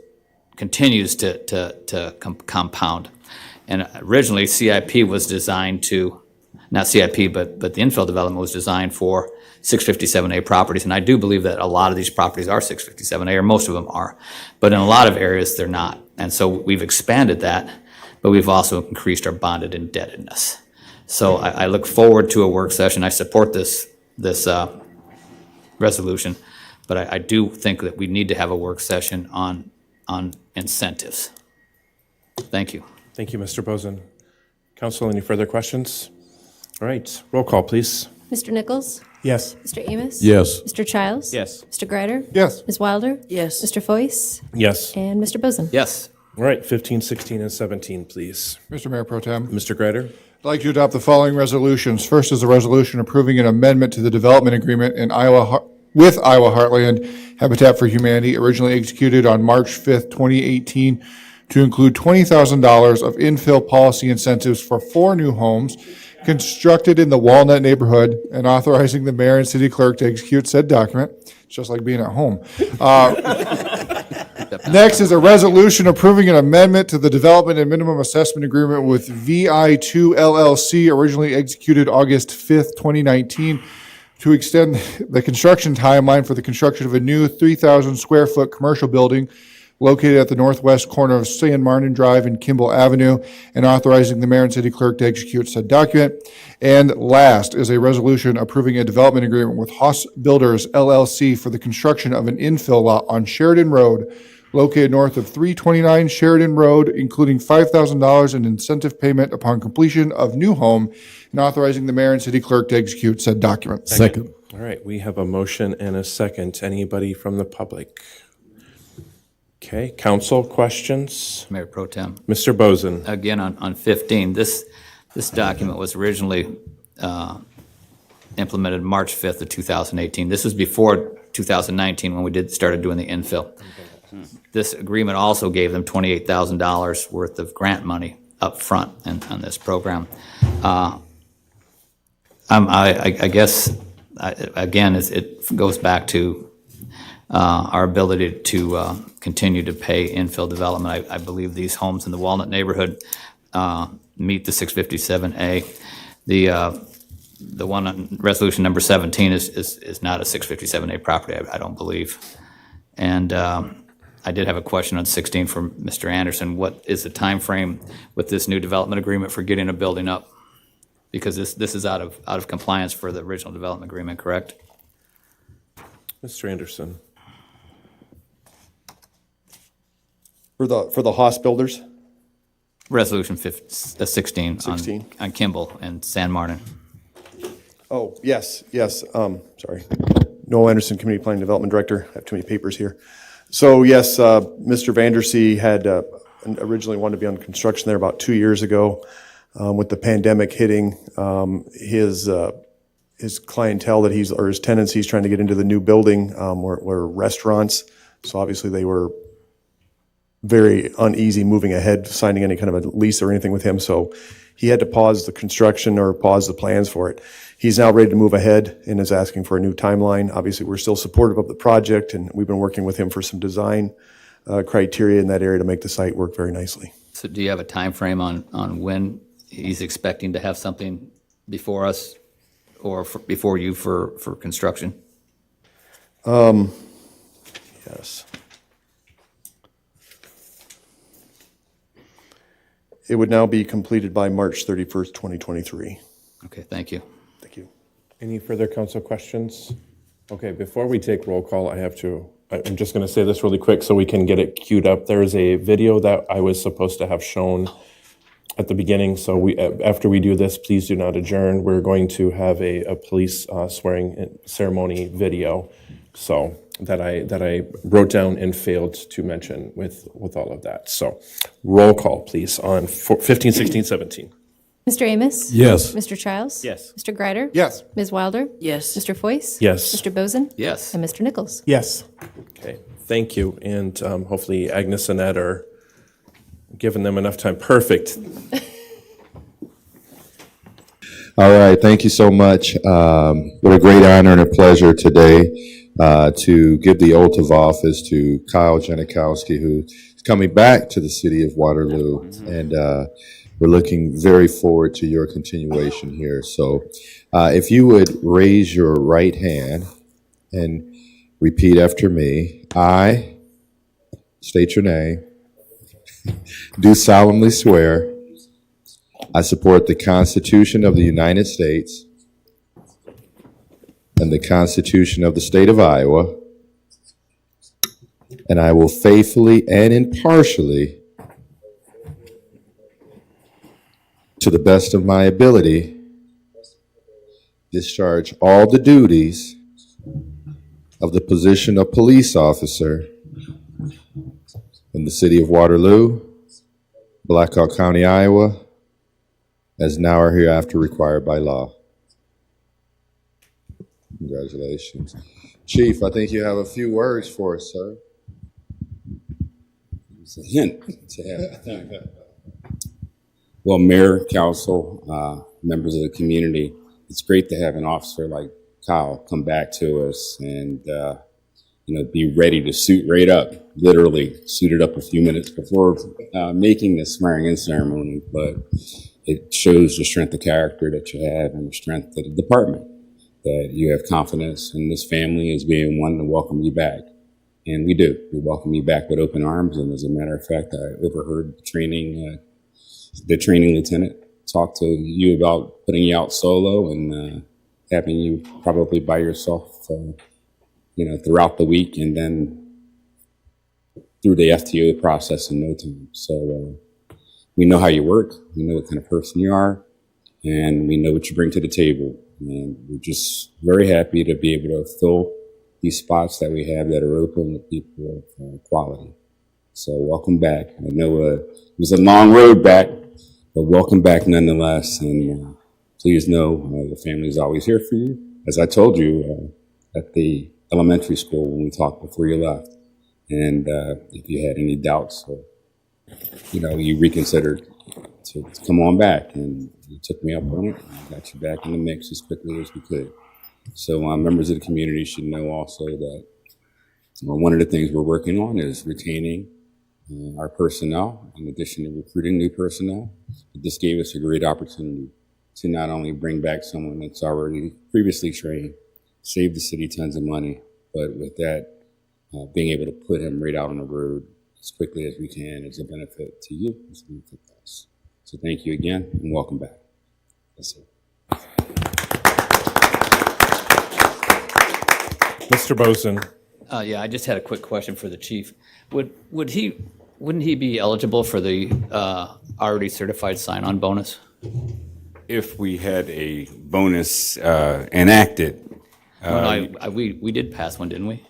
continues to compound. And originally, CIP was designed to, not CIP, but the infill development was designed for 657A properties. And I do believe that a lot of these properties are 657A, or most of them are. But in a lot of areas, they're not. And so we've expanded that, but we've also increased our bonded indebtedness. So I look forward to a work session. I support this resolution, but I do think that we need to have a work session on incentives. Thank you. Thank you, Mr. Bozen. Council, any further questions? All right, roll call, please. Mr. Nichols? Yes. Mr. Amos? Yes. Mr. Childs? Yes. Mr. Greider? Yes. Ms. Wilder? Yes. Mr. Foyce? Yes. And Mr. Bozen? Yes. All right, 15, 16, and 17, please. Mr. Mayor Pro Tem. Mr. Greider? I'd like to adopt the following resolutions. First is a resolution approving an amendment to the development agreement in Iowa with Iowa Heartland Habitat for Humanity, originally executed on March 5th, 2018, to include $20,000 of infill policy incentives for 4 new homes constructed in the Walnut neighborhood, and authorizing the mayor and city clerk to execute said document. It's just like being at home. Next is a resolution approving an amendment to the Development and Minimum Assessment Agreement with VI2 LLC, originally executed August 5th, 2019, to extend the construction timeline for the construction of a new 3,000 square foot commercial building located at the northwest corner of San Martin Drive and Kimball Avenue, and authorizing the mayor and city clerk to execute said document. And last is a resolution approving a development agreement with Haas Builders LLC for the construction of an infill lot on Sheridan Road, located north of 329 Sheridan Road, including $5,000 in incentive payment upon completion of new home, and authorizing the mayor and city clerk to execute said document. Second. All right, we have a motion and a second. Anybody from the public? Okay, council questions? Mayor Pro Tem. Mr. Bozen. Again, on 15, this document was originally implemented March 5th of 2018. This was before 2019 when we started doing the infill. This agreement also gave them $28,000 worth of grant money up front on this program. I guess, again, it goes back to our ability to continue to pay infill development. I believe these homes in the Walnut neighborhood meet the 657A. The one on resolution number 17 is not a 657A property, I don't believe. And I did have a question on 16 from Mr. Anderson. What is the time frame with this new development agreement for getting a building up? Because this is out of compliance for the original development agreement, correct? Mr. Anderson. For the Haas Builders? Resolution 16 on Kimball and San Martin. Oh, yes. Sorry. Noel Anderson, Community Planning Development Director. I have too many papers here. So yes, Mr. Vandersea had originally wanted to be on construction there about 2 years ago. With the pandemic hitting, his clientele that his tenants he's trying to get into the new building were restaurants. So obviously they were very uneasy moving ahead, signing any kind of a lease or anything with him. So he had to pause the construction or pause the plans for it. He's now ready to move ahead and is asking for a new timeline. Obviously, we're still supportive of the project, and we've been working with him for some design criteria in that area to make the site work very nicely. So do you have a time frame on when he's expecting to have something before us or before you for construction? Yes. It would now be completed by March 31st, 2023. Okay, thank you. Thank you. Any further council questions? Okay, before we take roll call, I'm just going to say this really quick so we can get it queued up. There's a video that I was supposed to have shown at the beginning, so after we do this, please do not adjourn. We're going to have a police swearing ceremony video, so that I wrote down and failed to mention with all of that. So roll call, please, on 15, 16, 17. Mr. Amos? Yes. Mr. Childs? Yes. Mr. Greider? Yes. Ms. Wilder? Yes. Mr. Foyce? Yes. Mr. Bozen? Yes. And Mr. Nichols? Yes. Okay, thank you. And hopefully Agnes and Ed are giving them enough time. Perfect. All right, thank you so much. What a great honor and a pleasure today to give the oath of office to Kyle Janikowski, who is coming back to the city of Waterloo. And we're looking very forward to your continuation here. So if you would raise your right hand and repeat after me. I, state your name, do solemnly swear I support the Constitution of the United States and the Constitution of the State of Iowa, and I will faithfully and impartially, to the best of my ability, discharge all the duties of the position of police officer in the city of Waterloo, Blackhawk County, Iowa, as now or hereafter required by law. Congratulations. Chief, I think you have a few words for us, sir. It's a hint to have. Well, Mayor, Council, members of the community, it's great to have an officer like Kyle come back to us and, be ready to suit right up, literally suited up a few minutes before making the swearing-in ceremony. But it shows the strength of character that you have and the strength of the department, that you have confidence in this family as being one to welcome you back. And we do. We welcome you back with open arms. And as a matter of fact, I overheard the training lieutenant talk to you about putting you out solo and having you probably by yourself, throughout the week and then through the FTO process in no time. So we know how you work. We know what kind of person you are. And we know what you bring to the table. And we're just very happy to be able to fill these spots that we have that are open with people of quality. So welcome back. I know it was a long road back, but welcome back nonetheless. And please know the family is always here for you. As I told you at the elementary school when we talked before you left. And if you had any doubts or, you reconsidered to come on back, and you took me up on it. And I got you back in the mix as quickly as we could. So members of the community should know also that one of the things we're working on is retaining our personnel in addition to recruiting new personnel. This gave us a great opportunity to not only bring back someone that's already previously trained, save the city tons of money, but with that, being able to put him right out on the road as quickly as we can is a benefit to you, it's a benefit to us. So thank you again and welcome back. That's it. Mr. Boson. Yeah, I just had a quick question for the chief. Wouldn't he be eligible for the already certified sign-on bonus? If we had a bonus enacted, We did pass one, didn't we?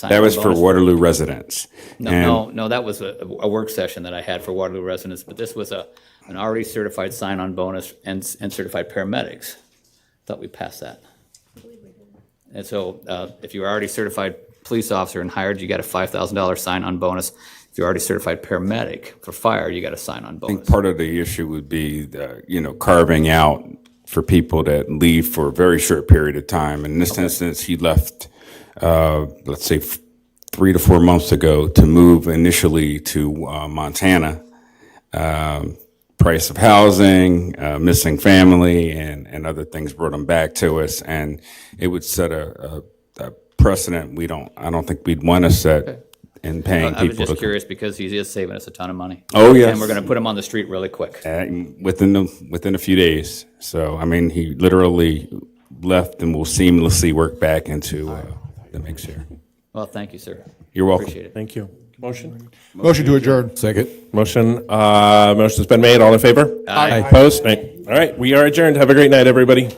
that was for Waterloo residents. No, that was a work session that I had for Waterloo residents, but this was an already certified sign-on bonus and certified paramedics. Thought we passed that. And so if you're already certified police officer and hired, you got a $5,000 sign-on bonus. If you're already certified paramedic for fire, you got a sign-on I bonus. think part of the issue would be, carving out for people that leave for a very short period of time. In this instance, he left, let's say 3 to 4 months ago to move initially to Montana. Price of housing, missing family, and other things brought him back to us. And it would set a precedent I don't think we'd want to set in paying people. I was just curious because he is saving us a ton of money. Oh, yes. And we're going to put him on the street really quick. Within a few days. So, he literally left and will seamlessly work back into the mix here. Well, thank you, sir. You're welcome. Appreciate it. Thank you. Motion? Motion to adjourn. Second. Motion's been made. All in favor? Aye. Opposed? Nay. All right, we are adjourned. Have a great night, everybody.